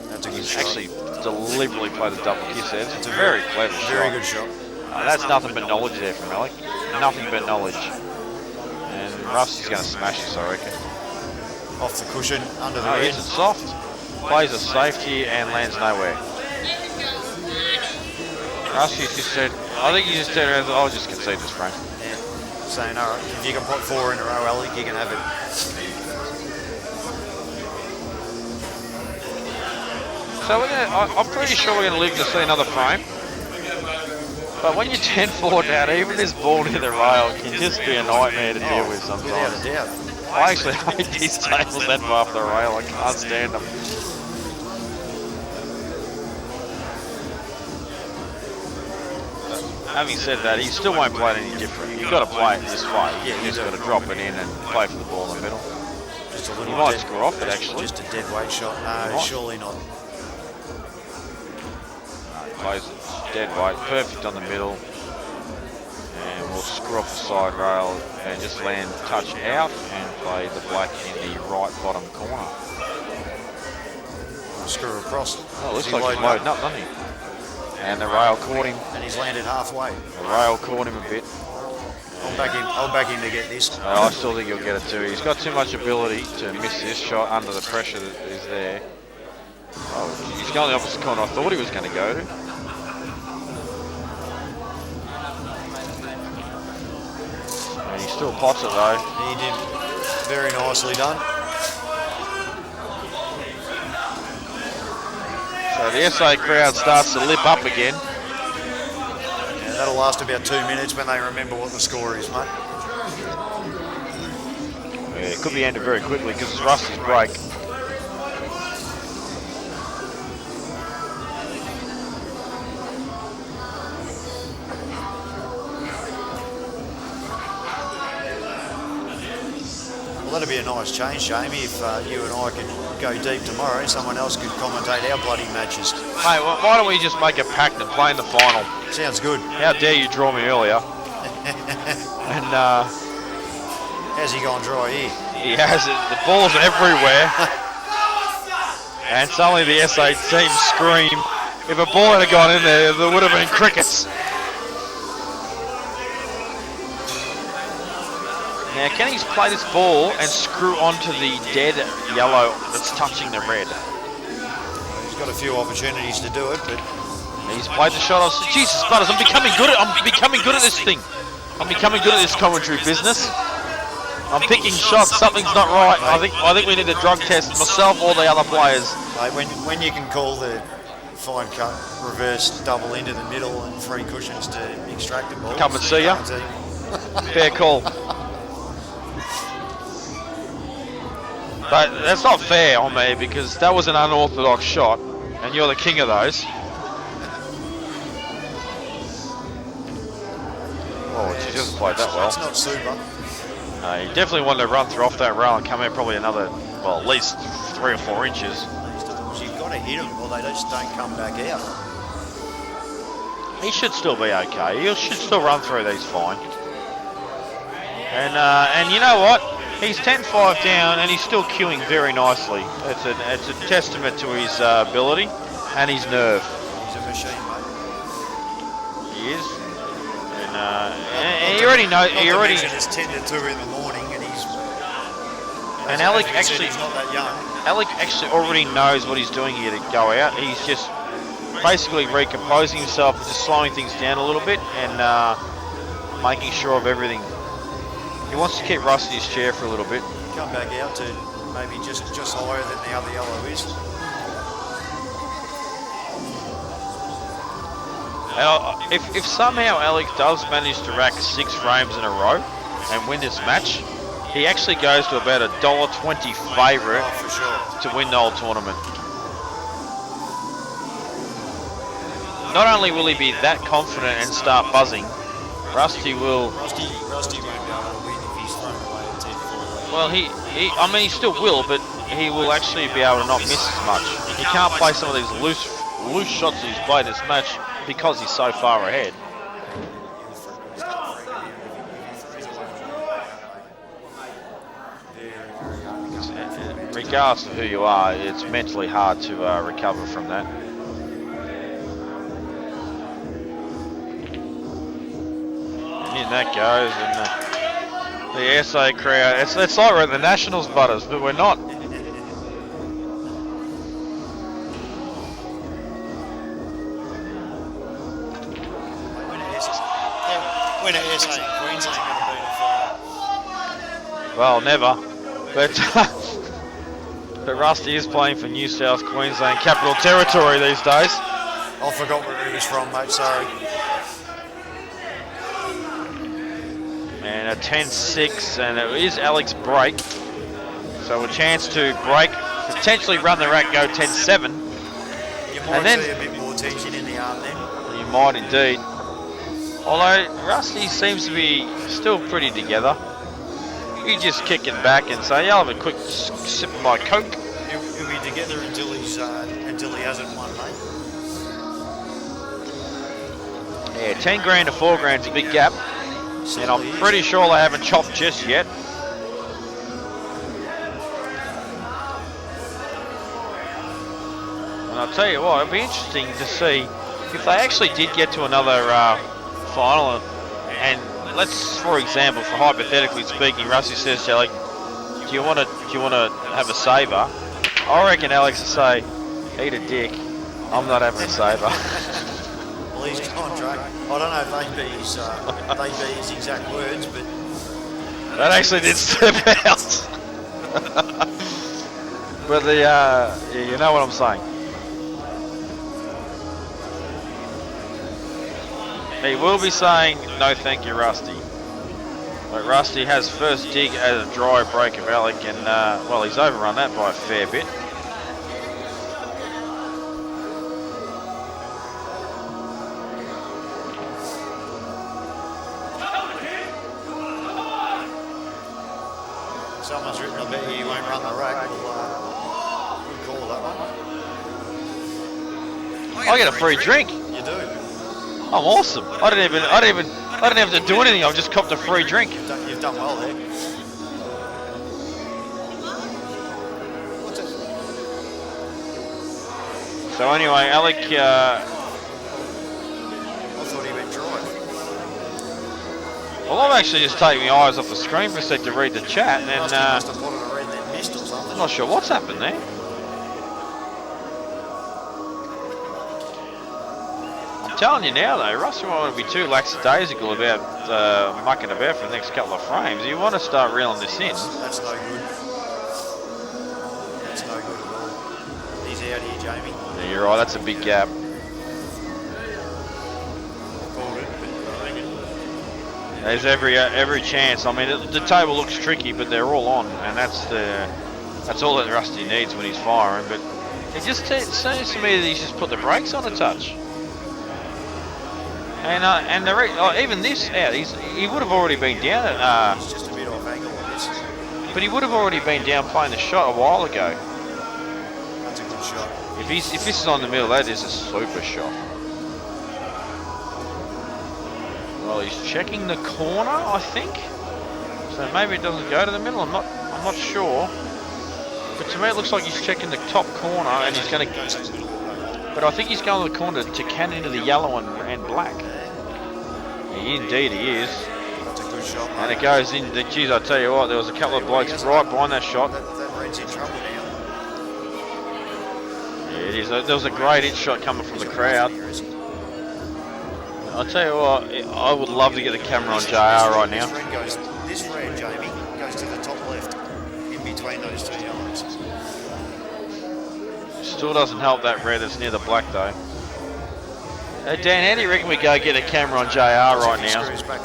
That's a good He's shot. actually deliberately played a double kiss there. It's a very clever shot. Very good shot. That's nothing but knowledge there from Alec. Nothing but knowledge. And Rusty's going to smash this, I reckon. Off the cushion, under the No, red. hits it soft, plays a safety and lands nowhere. Rusty just said, I think he just said, I'll just concede this frame. Yeah. Saying, all right, if you can put 4 in a row, Alec, you can have it. So I'm pretty sure we're going to live to see another frame. But when you're 10-4 down, even this ball near the rail can just be a nightmare to deal with sometimes. Without a doubt. I actually hate these tables that far off the rail. I can't stand them. Having said that, he still won't play it any different. You've got to play it this way. Yeah, You've just got to drop it in and play for the ball in the middle. Just a little He might dead- score off it, actually. Just a dead weight shot. No, surely not. Plays it dead weight, perfect on the middle. And we'll screw off the side rail and just land touch out and play the black in the right bottom corner. Screw across. Oh, looks Is he like he's loading loading up, doesn't he? And the rail caught him. And he's landed halfway. The rail caught him a bit. I'll back him to get this. I still think he'll get it too. He's got too much ability to miss this shot under the pressure that is there. Oh, he's going the opposite corner I thought he was going to go to. And he still pots it though. He did very nicely done. So the SA crowd starts to lip up again. Yeah, that'll last about 2 minutes when they remember what the score is, mate. Yeah, it could be ended very quickly because it's Rusty's break. Well, that'd be a nice change, Jamie, if you and I could go deep tomorrow and someone else could commentate our bloody matches. Hey, why don't we just make a pact and play in the final? Sounds good. How dare you draw me earlier? And How's he gone dry here? he has it. The ball's everywhere. And suddenly the SA team scream. If a ball had gone in there, there would have been crickets. Now, can he play this ball and screw onto the dead yellow that's touching the red? He's got a few opportunities to do it, but He's played the shot. Jesus, Butters, I'm becoming good at this thing. I'm becoming good at this commentary business. I'm picking shots. Something's not right. I think we need to drug test myself or the other players. like when you can call the fine cut reverse double into the middle and 3 cushions to extract the ball. Come and see ya. Fair call. But that's not fair on me because that was an unorthodox shot and you're the king of those. Oh, she just played that well. It's not super. He definitely wanted to run through off that rail and come out probably another, well, at least 3 or 4 inches. You've got to hit them or they just don't come back out. He should still be okay. He should still run through these fine. And you know what? He's 10-5 down and he's still queuing very nicely. It's a testament to his ability and his nerve. He's a machine, mate. He is. And he already knows. He already. It's 10 to 2 in the morning, and he's. And Alec actually. He's not that young. Alec actually already knows what he's doing here to go out. He's just basically recomposing himself, just slowing things down a little bit, and making sure of everything. He wants to keep Rusty's chair for a little bit. Come back out to maybe just higher than the other yellow is. And if somehow Alec does manage to rack 6 frames in a row and win this match, he actually goes to about $1.20 favourite Oh, for sure. to win the whole tournament. Not only will he be that confident and start buzzing, Rusty will. Rusty won't be able to win if he's thrown away at 10-4. Well, he still will, but he will actually be able to not miss as much. He can't play some of these loose shots that he's played this match because he's so far ahead. Regardless of who you are, it's mentally hard to recover from that. And in that goes, and the SA crowd. It's like we're at the Nationals, Butters, but we're not. dare say Queensland going to beat them. Well, never. But but Rusty is playing for New South Queensland Capital Territory these days. I forgot where he was from, mate. Sorry. And a 10-6, and it is Alec's break. So a chance to break, potentially run the rack, go 10-7. You might And then- see a bit more tension in the arm then. You might indeed. Although Rusty seems to be still pretty together. You just kick it back and say, I'll have a quick sip of my Coke. He'll be together until he hasn't won, mate. Yeah, 10 grand to 4 grand is a big gap. And I'm pretty sure they haven't chopped just yet. And I'll tell you what, it'd be interesting to see if they actually did get to another final. And let's, for example, for hypothetically speaking, Rusty says to Alec, do you want to have a saver? I reckon Alex will say, eat a dick. I'm not having a saver. Well, his contract. I don't know if they be his exact words, but That actually did step out. But you know what I'm saying. He will be saying, no thank you, Rusty. But Rusty has first dig at a dry break of Alec, and well, he's overrun that by a fair bit. someone's written, I bet you won't run the rack. Good call that one. I get a free drink. You do. I'm awesome. I didn't have to do anything. I've just copped a free drink. You've done well there. What's it? So anyway, Alec, I thought he went drive. well, I've actually just taken my eyes off the screen for a sec to read the chat, and Must have put it a red then missed or something. I'm not sure what's happened there. I'm telling you now though, Rusty won't want to be too lackadaisical about mucking about for the next couple of frames. You want to start reeling this in. That's no good. That's no good at all. He's out here, Jamie. Yeah, you're right, that's a big gap. Called it, but I reckon. There's every chance. I mean, the table looks tricky, but they're all on, and that's all that Rusty needs when he's firing. But it just seems to me that he's just put the brakes on a touch. And even this out, he would have already been down at. He's just a bit off angle on this. But he would have already been down playing the shot a while ago. That's a good shot. If this is on the middle, that is a super shot. Well, he's checking the corner, I think. So maybe it doesn't go to the middle. I'm not sure. But to me, it looks like he's checking the top corner, and he's going to. But I think he's going to the corner to can into the yellow and black. Indeed, he is. That's a good shot, And mate. it goes in. Geez, I tell you what, there was a couple of blokes right behind that shot. That red's in trouble now. Yeah, it is. There was a great in shot coming from the crowd. I'll tell you what, I would love to get the camera on JR right now. This red, Jamie, goes to the top left, in between those two yellows. Still doesn't help that red that's near the black though. Dan, how do you reckon we go get a camera on JR right now?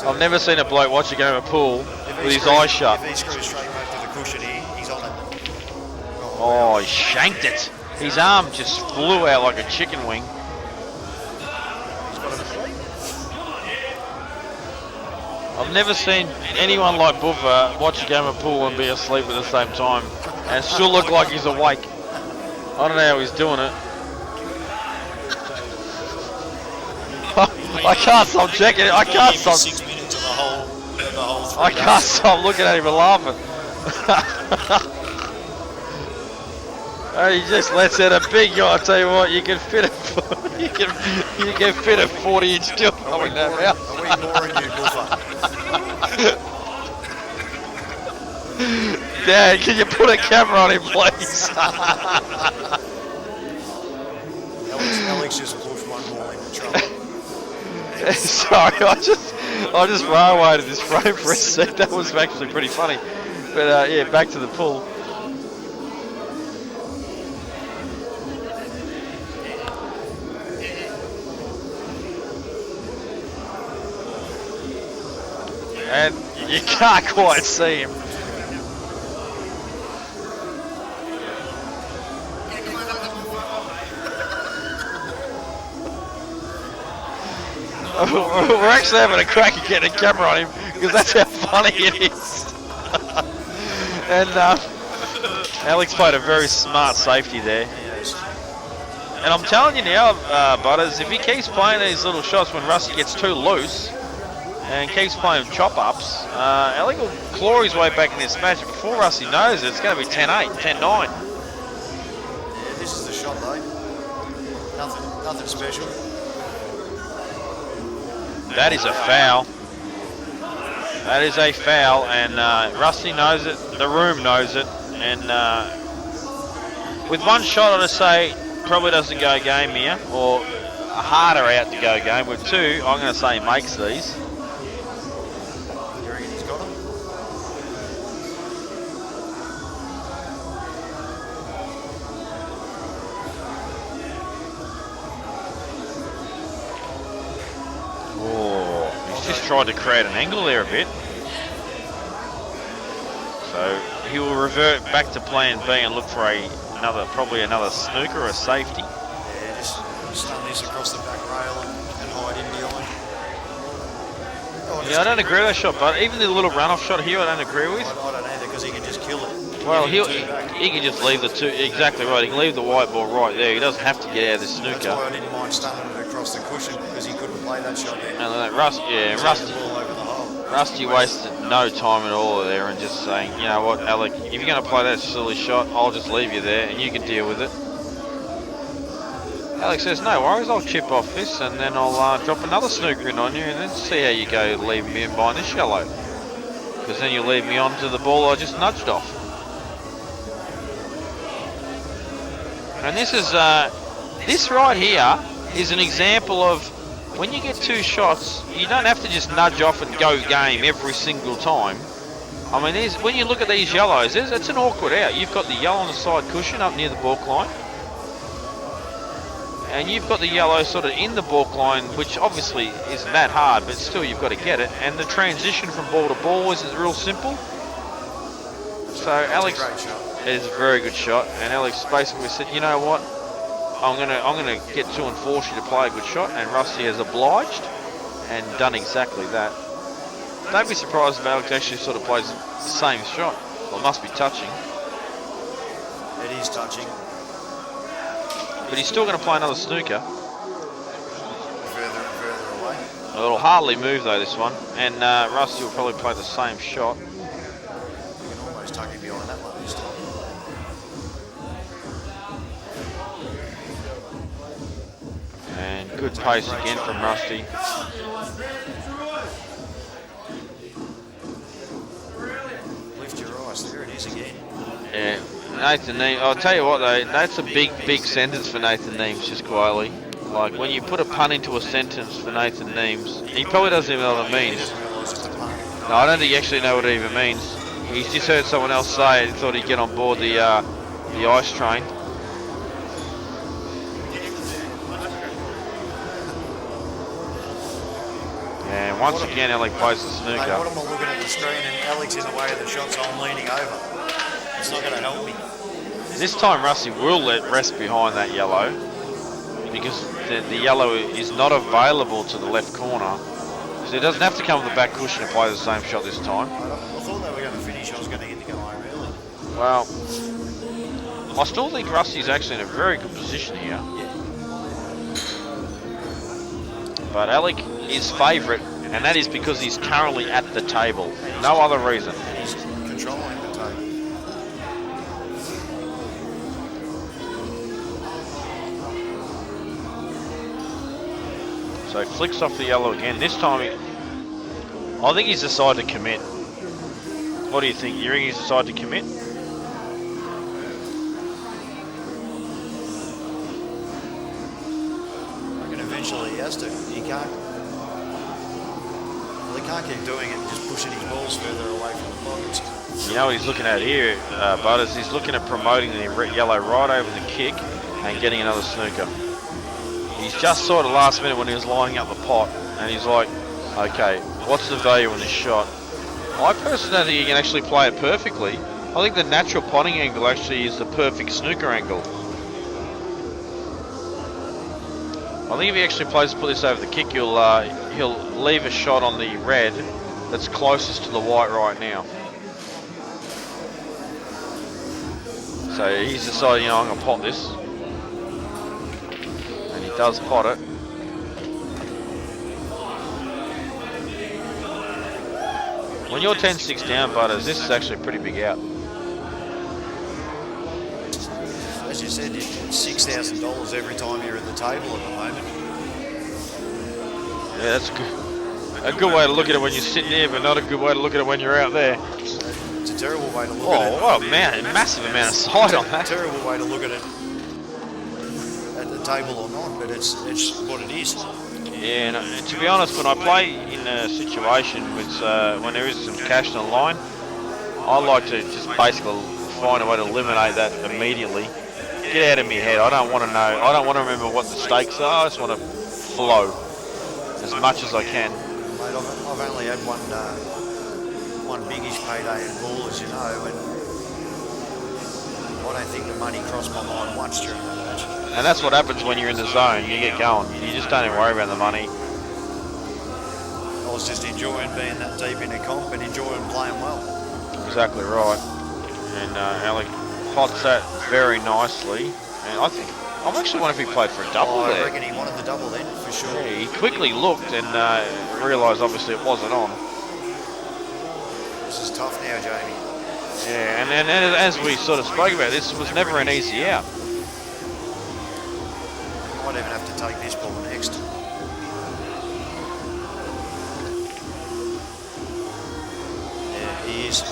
I've never seen a bloke watch a game of pool with his eyes shut. If he screws straight back to the cushion here, he's on it. Oh, he shanked it. His arm just flew out like a chicken wing. He's got him asleep. I've never seen anyone like Buffer watch a game of pool and be asleep at the same time and still look like he's awake. I don't know how he's doing it. I can't stop checking it. I can't stop. 6 minutes of the whole I can't stop looking at him and laughing. He just lets out a big yaw. I tell you what, you can fit a you can fit a 40-inch still coming that out. Are we boring you, Buffer? Dad, can you put a camera on him, please? Alex just pushed one more into trouble. Sorry, I just railwayed this frame for a sec. That was actually pretty funny. But yeah, back to the pull. And you can't quite see him. We're actually having a crack at getting a camera on him because that's how funny it is. And Alex played a very smart safety there. And I'm telling you now, Butters, if he keeps playing these little shots when Rusty gets too loose and keeps playing chop-ups, Alec will claw his way back in this match. Before Rusty knows it, it's going to be 10-8, 10-9. Yeah, this is the shot though. Nothing special. That is a foul. That is a foul, and Rusty knows it, the room knows it, and with one shot I'd say probably doesn't go game here, or a harder out to go game. With two, I'm going to say he makes these. You reckon he's got him? Oh, he's just tried to create an angle there a bit. So he will revert back to plan B and look for probably another snooker or a safety. Yeah, just stun this across the back rail and hide in behind. Yeah, I don't agree with that shot, but even the little runoff shot here, I don't agree with. I don't either, because he can just kill it. Well, he can just leave the two. Exactly right. He can leave the white ball right there. He doesn't have to get out of the snooker. That's why I didn't mind stunning it across the cushion, because he couldn't play that shot there. And Rusty Ball over the hole. Rusty wasted no time at all there and just saying, you know what, Alec, if you're going to play that silly shot, I'll just leave you there and you can deal with it. Alec says, no worries, I'll chip off this and then I'll drop another snooker in on you and then see how you go leaving me in behind this yellow. Because then you'll leave me on to the ball I just nudged off. And this is, this right here is an example of when you get two shots, you don't have to just nudge off and go game every single time. I mean, when you look at these yellows, it's an awkward out. You've got the yellow on the side cushion up near the balk line. And you've got the yellow sort of in the balk line, which obviously isn't that hard, but still you've got to get it. And the transition from ball to ball is real simple. So Alex, it is a very good shot. And Alex basically said, you know what? I'm gonna get two and force you to play a good shot, and Rusty has obliged and done exactly that. Don't be surprised if Alex actually sort of plays the same shot. Well, it must be touching. It is touching. But he's still going to play another snooker. Further and further away. It'll hardly move though, this one, and Rusty will probably play the same shot. You can almost tuck him behind that one this time. And good pace again from Rusty. Lift your eyes, there it is again. Yeah, Nathan Neems, I'll tell you what though, that's a big sentence for Nathan Neems, just quietly. Like, when you put a pun into a sentence for Nathan Neems, he probably doesn't even know what it means. No, I don't think he actually know what it even means. He's just heard someone else say it and thought he'd get on board the ice train. And once again, Alec plays the snooker. Mate, what am I looking at the screen and Alex in the way of the shot, so I'm leaning over. It's not going to help me. This time Rusty will let rest behind that yellow because the yellow is not available to the left corner. So he doesn't have to come to the back cushion and play the same shot this time. I thought they were going to finish. I was going to get to go home early. Well, I still think Rusty's actually in a very good position here. But Alec is favourite, and that is because he's currently at the table. No other reason. He's controlling the table. So he flicks off the yellow again. This time, I think he's decided to commit. What do you think? You think he's decided to commit? I reckon eventually he has to. He can't can't keep doing it and just pushing his balls further away from the pockets. You know what he's looking at here, Butters? He's looking at promoting the yellow right over the kick and getting another snooker. He's just saw it last minute when he was lining up the pot, and he's like, okay, what's the value in this shot? I personally don't think he can actually play it perfectly. I think the natural potting angle actually is the perfect snooker angle. I think if he actually plays to put this over the kick, he'll leave a shot on the red that's closest to the white right now. So he's decided, you know, I'm going to pot this. And he does pot it. When you're 10-6 down, Butters, this is actually a pretty big out. As you said, it's $6,000 every time you're at the table at the moment. Yeah, that's good. A good way to look at it when you're sitting here, but not a good way to look at it when you're out there. It's a terrible way to look at it. Oh, man, a massive amount of side on that. Terrible way to look at it at the table or not, but it's what it is. Yeah, and to be honest, when I play in a situation with when there is some cash on the line, I like to just basically find a way to eliminate that immediately. Get out of my head. I don't want to know. I don't want to remember what the stakes are. I just want to flow as much as I can. Mate, I've only had one biggish payday in ball, as you know, and I don't think the money crossed my mind once during the match. And that's what happens when you're in the zone. You get going. You just don't even worry about the money. I was just enjoying being that deep in the comp and enjoying playing well. Exactly right. And Alec pots that very nicely. And I'm actually wondering if he played for a double there. I reckon he wanted the double then, for sure. Yeah, he quickly looked and realised obviously it wasn't on. This is tough now, Jamie. Yeah, and as we sort of spoke about, this was never an easy out. Might even have to take this ball next. Yeah, he is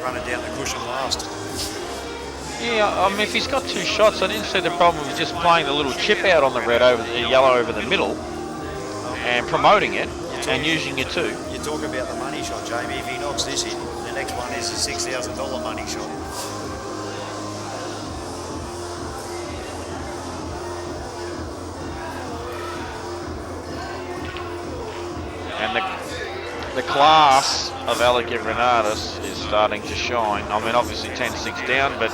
running down the cushion last. Yeah, I mean, if he's got two shots, I didn't see the problem with just playing the little chip out on the red over the yellow over the middle and promoting it and using your two. You talk about the money shot, Jamie. If he knocks this in, the next one is a $6,000 money shot. And the class of Alec Evreniadis is starting to shine. I mean, obviously 10-6 down, but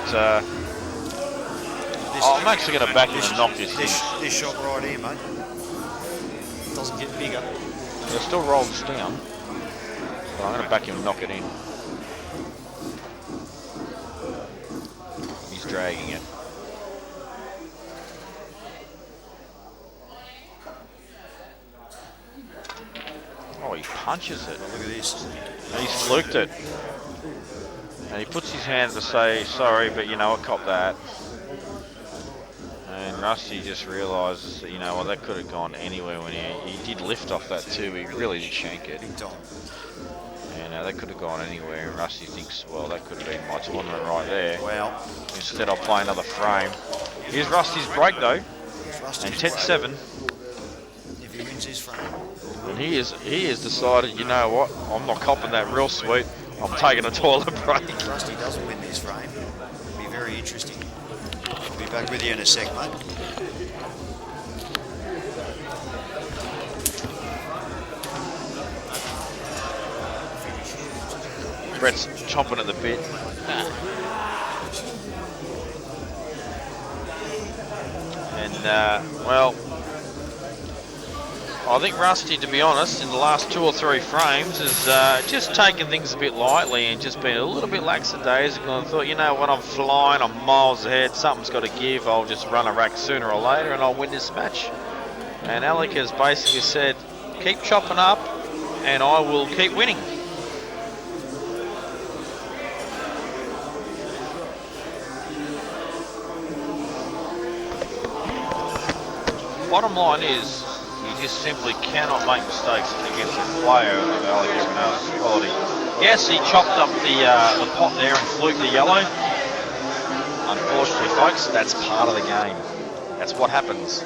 I'm actually going to back him and knock this in. This shot right here, mate, doesn't get bigger. He'll still roll this down, but I'm going to back him and knock it in. He's dragging it. Oh, he punches it. Look at this. He's fluked it. And he puts his hand to say, sorry, but you know, I copped that. And Rusty just realises that, you know, well, that could have gone anywhere when he did lift off that too. He really did shank it. Big time. And that could have gone anywhere. And Rusty thinks, well, that could have been my tournament right there. Wow. Instead, I'll play another frame. Here's Rusty's break though. And 10-7. If he wins this frame. And he has decided, you know what, I'm not copping that real sweet. I'm taking a toilet break. If Rusty doesn't win this frame, it'll be very interesting. I'll be back with you in a sec, mate. Brett's chomping at the bit. And, well, I think Rusty, to be honest, in the last 2 or 3 frames has just taken things a bit lightly and just been a little bit lackadaisical and thought, you know what, I'm flying, I'm miles ahead, something's got to give, I'll just run a rack sooner or later and I'll win this match. And Alec has basically said, keep chopping up and I will keep winning. Bottom line is, you just simply cannot make mistakes against a player of Alec Evreniadis' quality. Yes, he chopped up the pot there and fluked the yellow. Unfortunately, folks, that's part of the game. That's what happens.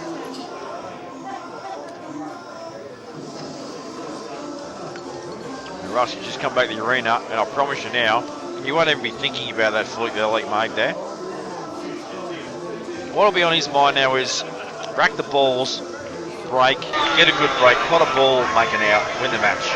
Russ, you just come back to the arena, and I promise you now, you won't even be thinking about that fluke that Alec made there. What'll be on his mind now is rack the balls, break, get a good break, pot a ball, make an out, win the match.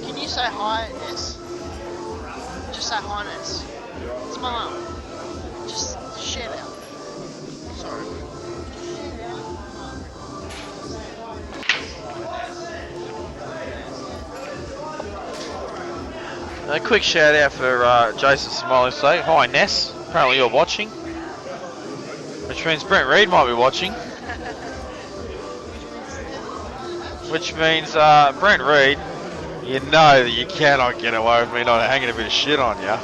Can you say hi, Ness? Just say hi, Ness. It's my mum. Just shout out. Sorry. A quick shout out for Jason Smiley say, hi Ness, apparently you're watching. Which means Brent Reed might be watching. Which means Brent Reed, you know that you cannot get away with me not hanging a bit of shit on you.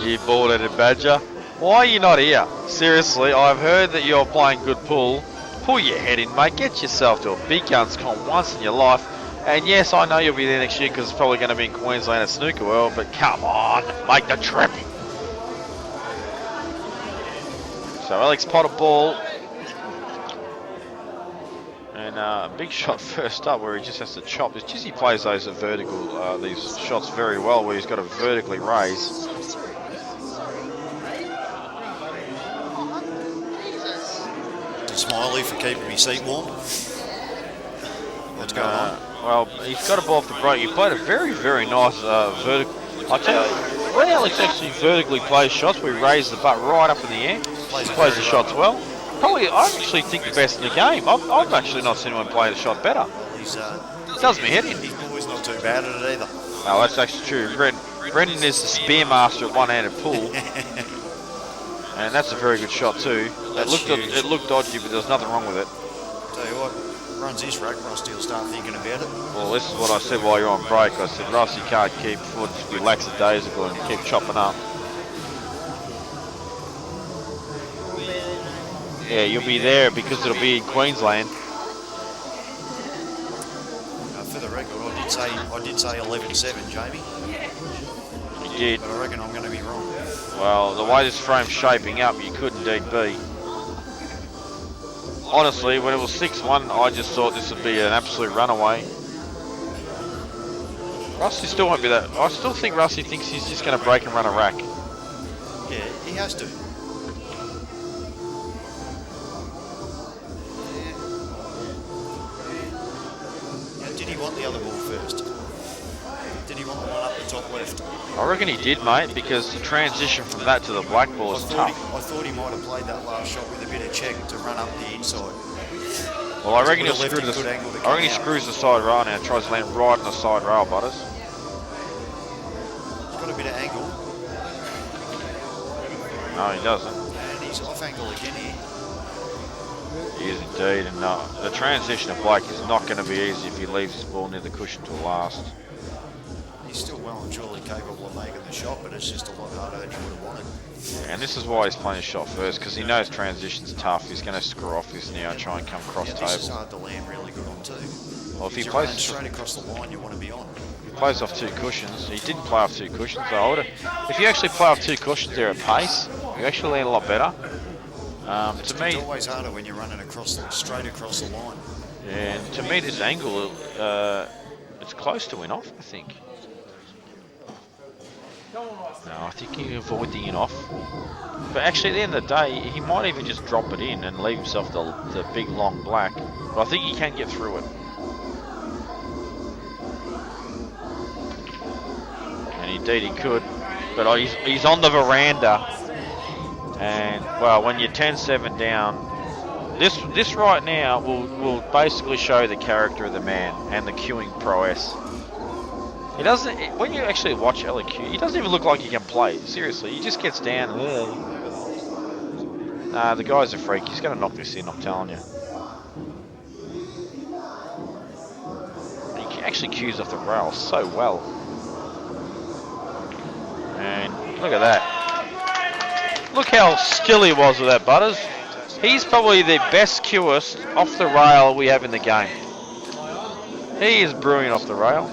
You bald-headed badger. Why are you not here? Seriously, I've heard that you're playing good pool. Pull your head in, mate. Get yourself to a big guns con once in your life. And yes, I know you'll be there next year because it's probably going to be in Queensland at Snooker World, but come on, make the trip. So Alex pot a ball. And big shot first up where he just has to chop. It's just he plays those vertical, these shots very well where he's got to vertically raise. Smiley for keeping me seat warm. What's going on? Well, he's got a ball off the break. He played a very, very nice vertical. I tell you, when Alex actually vertically plays shots, we raise the butt right up in the air. He plays the shots well. Probably, I actually think the best in the game. I've actually not seen anyone play the shot better. He's Does me head in. his boy's not too bad at it either. Oh, that's actually true. Brendan is the spear master at one-handed pool. And that's a very good shot too. It looked dodgy, but there's nothing wrong with it. Tell you what, runs this rack, Rusty will start thinking about it. Well, this is what I said while you're on break. I said, Russ, you can't keep foot lackadaisical and keep chopping up. Yeah, you'll be there because it'll be in Queensland. For the record, I did say 11-7, Jamie. You did. But I reckon I'm going to be wrong. Well, the way this frame's shaping up, you could indeed be. Honestly, when it was 6-1, I just thought this would be an absolute runaway. Rusty still won't be that. I still think Rusty thinks he's just going to break and run a rack. Yeah, he has to. Now, did he want the other ball first? Did he want the one up the top left? I reckon he did, mate, because the transition from that to the black ball is tough. I thought he might have played that last shot with a bit of check to run up the inside. Well, I reckon he screws the side rail now and tries to land right on the side rail, Butters. He's got a bit of angle. No, he doesn't. And he's off angle again here. He is indeed, and the transition of Blake is not going to be easy if he leaves his ball near the cushion till last. He's still well and truly capable of making the shot, but it's just a lot harder than he would have wanted. And this is why he's playing his shot first, because he knows transition's tough. He's going to screw off this now and try and come cross This is table. hard to land really good on too. Well, if he You're plays running straight across the line, you want to be on. He plays off two cushions. He didn't play off two cushions, so if you actually play off two cushions there at pace, you actually land a lot better. It's To me, always harder when you're running straight across the line. and to me, this angle, it's close to in off, I think. No, I think he can avoid the in off. But actually, at the end of the day, he might even just drop it in and leave himself the big long black. But I think he can get through it. And indeed he could. But he's on the veranda. And, well, when you're 10-7 down, this right now will basically show the character of the man and the queuing prowess. He doesn't, when you actually watch Alec queue, he doesn't even look like he can play. Seriously, he just gets down. Nah, the guy's a freak. He's going to knock this in, I'm telling you. He actually queues off the rail so well. And look at that. Look how still he was with that, Butters. He's probably the best cueist off the rail we have in the game. He is brilliant off the rail.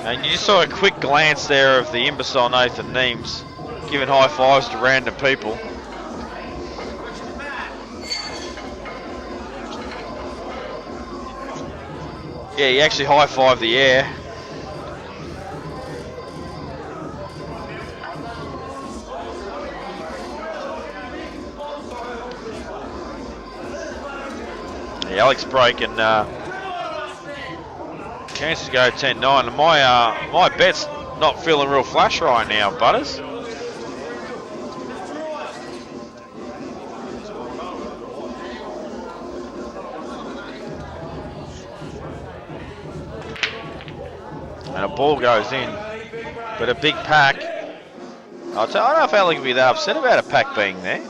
And you just saw a quick glance there of the imbecile Nathan Neems giving high fives to random people. Yeah, he actually high-fived the air. Yeah, Alec's breaking. Chance to go 10-9. And my bet's not feeling real flash right now, Butters. And a ball goes in, but a big pack. I don't know if Alec would be that upset about a pack being there.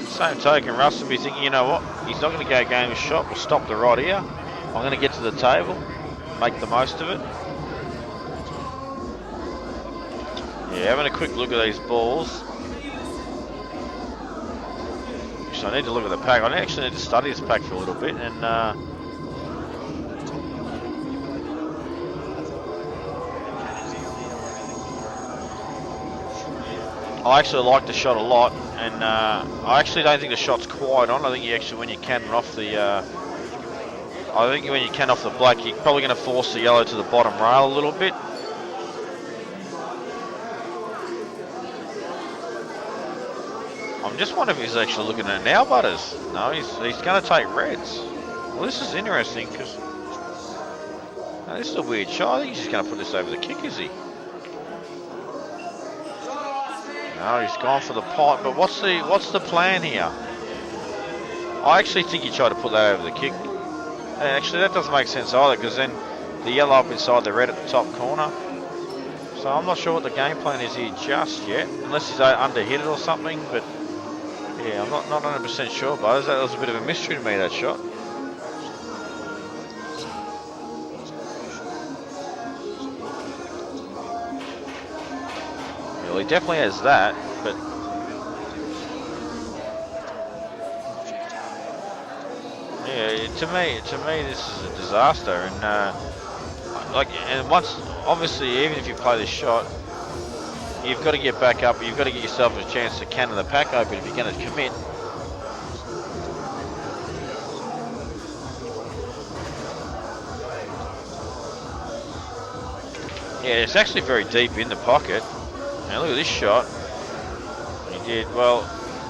Same token, Russ will be thinking, you know what, he's not going to go game a shot, we'll stop the rod here. I'm going to get to the table, make the most of it. Yeah, having a quick look at these balls. So I need to look at the pack. I actually need to study this pack for a little bit, and I actually like the shot a lot, and I actually don't think the shot's quite on. I think you actually, when you can off the, I think when you can off the black, you're probably going to force the yellow to the bottom rail a little bit. I'm just wondering if he's actually looking at it now, Butters. No, he's going to take reds. Well, this is interesting because this is a weird shot. I think he's just going to put this over the kick, is he? No, he's gone for the pot. But what's the plan here? I actually think he tried to put that over the kick. And actually, that doesn't make sense either, because then the yellow up inside the red at the top corner. So I'm not sure what the game plan is here just yet, unless he's underhit it or something. But yeah, I'm not 100% sure, but that was a bit of a mystery to me, that shot. Well, he definitely has that, but yeah, to me, this is a disaster. And and once, obviously, even if you play this shot, you've got to get back up. You've got to get yourself a chance to cannon the pack open if you're going to commit. Yeah, it's actually very deep in the pocket. And look at this shot. He did well.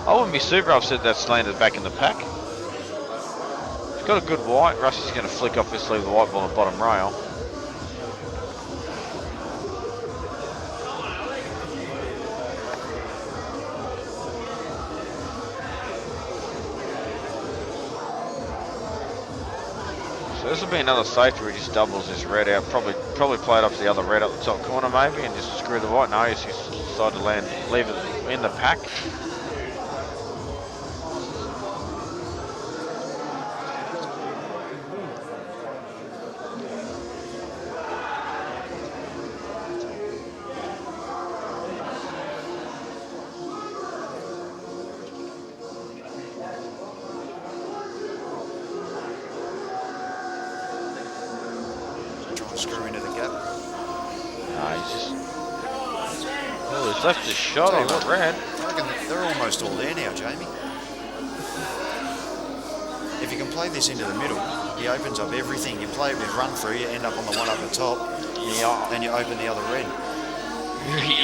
I wouldn't be super upset that's landed back in the pack. He's got a good white. Rusty's going to flick off this, leave the white ball on the bottom rail. So this will be another safety where he just doubles this red out. Probably play it up to the other red up the top corner maybe, and just screw the white. No, he's decided to leave it in the pack. Screw into the gap. No, he's just... Oh, he's left his shot on the red. I reckon they're almost all there now, Jamie. If you can play this into the middle, he opens up everything. You play it with run through, you end up on the one up the top, then you open the other red.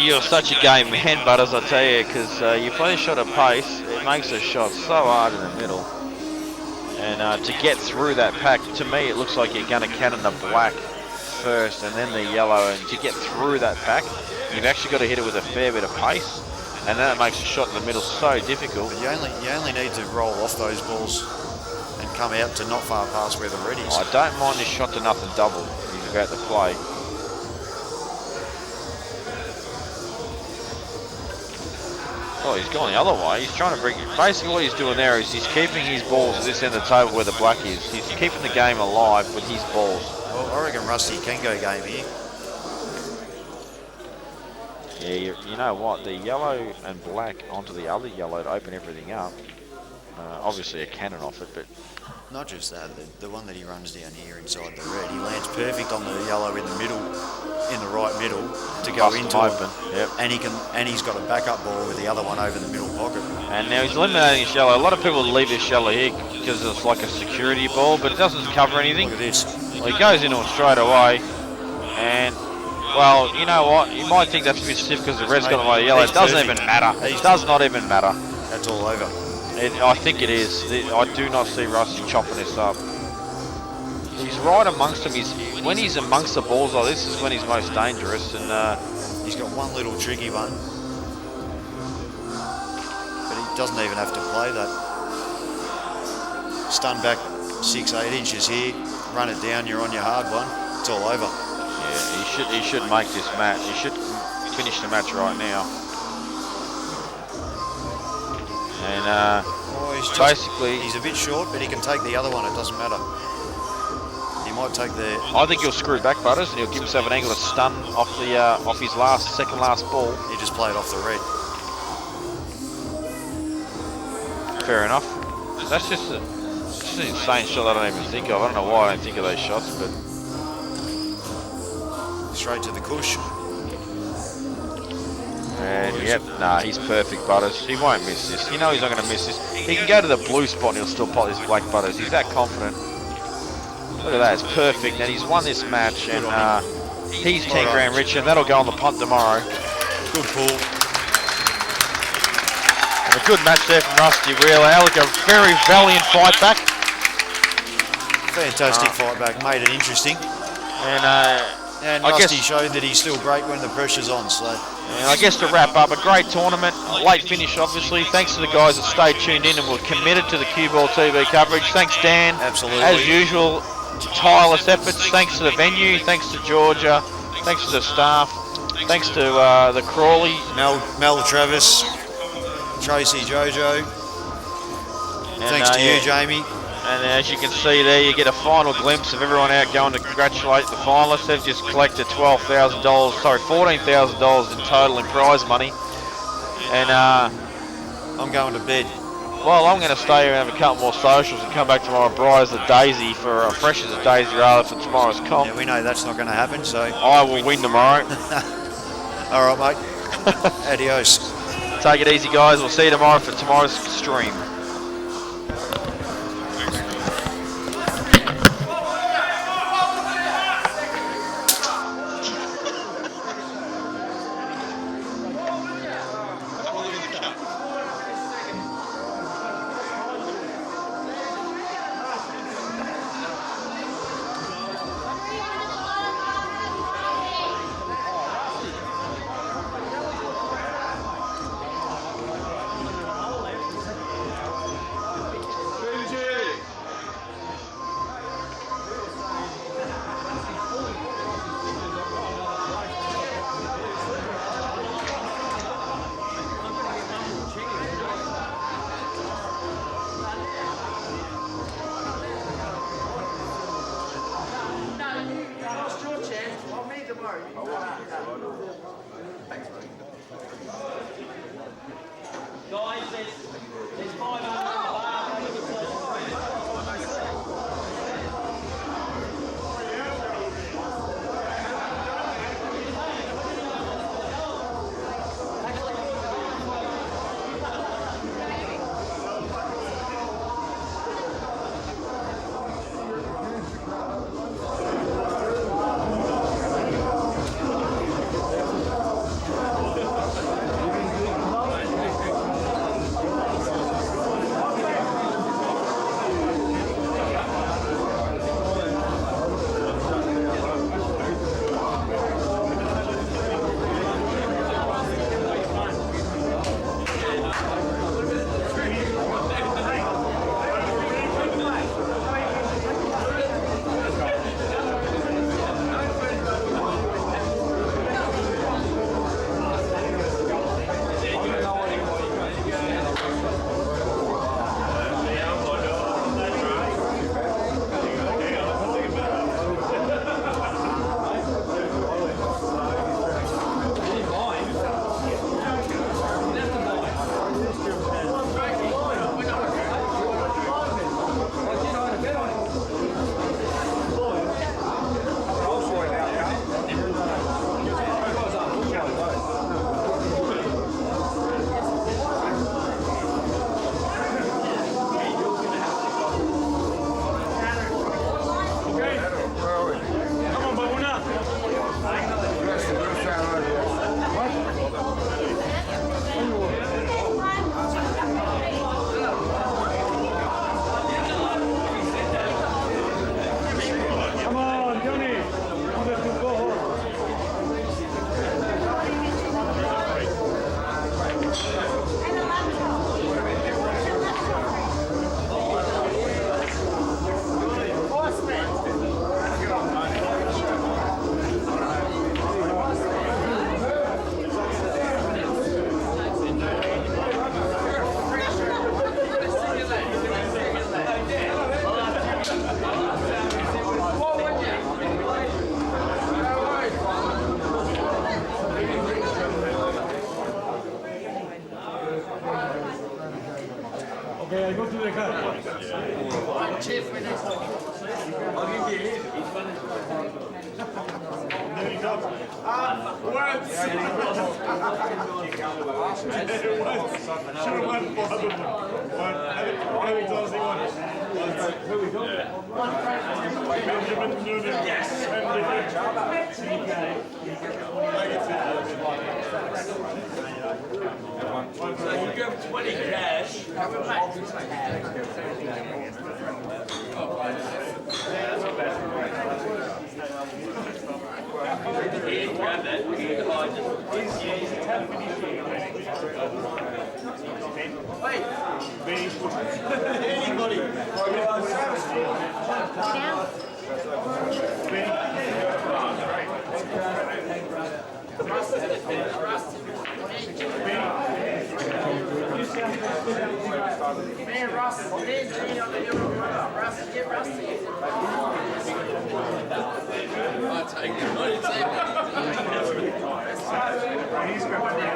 You're such a game man, Butters, I tell you, because you play a shot at pace, it makes the shot so hard in the middle. And to get through that pack, to me, it looks like you're going to cannon the black first and then the yellow, and to get through that pack you've actually got to hit it with a fair bit of pace, and then it makes a shot in the middle so difficult. But you only need to roll off those balls and come out to not far past where the red is. I don't mind this shot to nothing double. He's about to play. Oh, he's going the other way. He's trying to bring. Basically, what he's doing there is he's keeping his balls at this end of the table where the black is. He's keeping the game alive with his balls. Well, I reckon Rusty can go game here. Yeah, you know what? The yellow and black onto the other yellow to open everything up. Obviously, a cannon off it, but Not just that, the one that he runs down here inside the red, he lands perfect on the yellow in the middle, in the right middle, to go Bust into them it. open. Yep. And he's got a backup ball with the other one over the middle pocket. And now he's eliminating his yellow. A lot of people leave his yellow here because it's like a security ball, but it doesn't cover anything. Look at this. Well, he goes into it straight away, and well, you know what? You might think that's a bit stiff because the red's got the yellow. It doesn't even matter. It does not even matter. That's all over. I think it is. I do not see Rusty chopping this up. He's right amongst them. When he's amongst the balls like this is when he's most dangerous. And he's got one little tricky one, but he doesn't even have to play that. Stun back 6-8 inches here. Run it down. You're on your hard one. It's all over. Yeah, he should make this match. He should finish the match right now. And he's a bit short, but he can take the other one. It doesn't matter. He might take the. I think he'll screw back Butters, and he'll give himself an angle to stun off the off his second last ball. He just played off the red. Fair enough. That's just an insane shot I don't even think of. I don't know why I don't think of those shots, but straight to the cush. And yep, nah, he's perfect, Butters. He won't miss this. You know he's not going to miss this. He can go to the blue spot and he'll still pot this black Butters. He's that confident. Look at that, it's perfect. And he's won this match, and he's 10 grand richer, and that'll go on the punt tomorrow. Good pull. And a good match there from Rusty, really. Alec, a very valiant fight back. Fantastic fight back, made it interesting. And And Rusty showed that he's still great when the pressure's on. So, and I guess to wrap up, a great tournament, a late finish obviously. Thanks to the guys that stayed tuned in and were committed to the CueballTV coverage. Thanks, Dan. Absolutely. As usual, tireless efforts. Thanks to the venue. Thanks to Georgia. Thanks to the staff. Thanks to the Crawley. Mel Travis, Tracy Jojo. And, thanks to you, Jamie. And as you can see there, you get a final glimpse of everyone out going to congratulate the finalists. They've just collected $14,000 in total in prize money. And I'm going to bed. Well, I'm going to stay here and have a couple more socials and come back tomorrow bright as a daisy for fresh as a daisy rather for tomorrow's comp. Yeah, we know that's not going to happen, so I will win tomorrow. all right, mate. Adios. Take it easy, guys. We'll see you tomorrow for tomorrow's stream. you give 20 cash. Grab that. Man, Ross, get Rusty. I'll take it.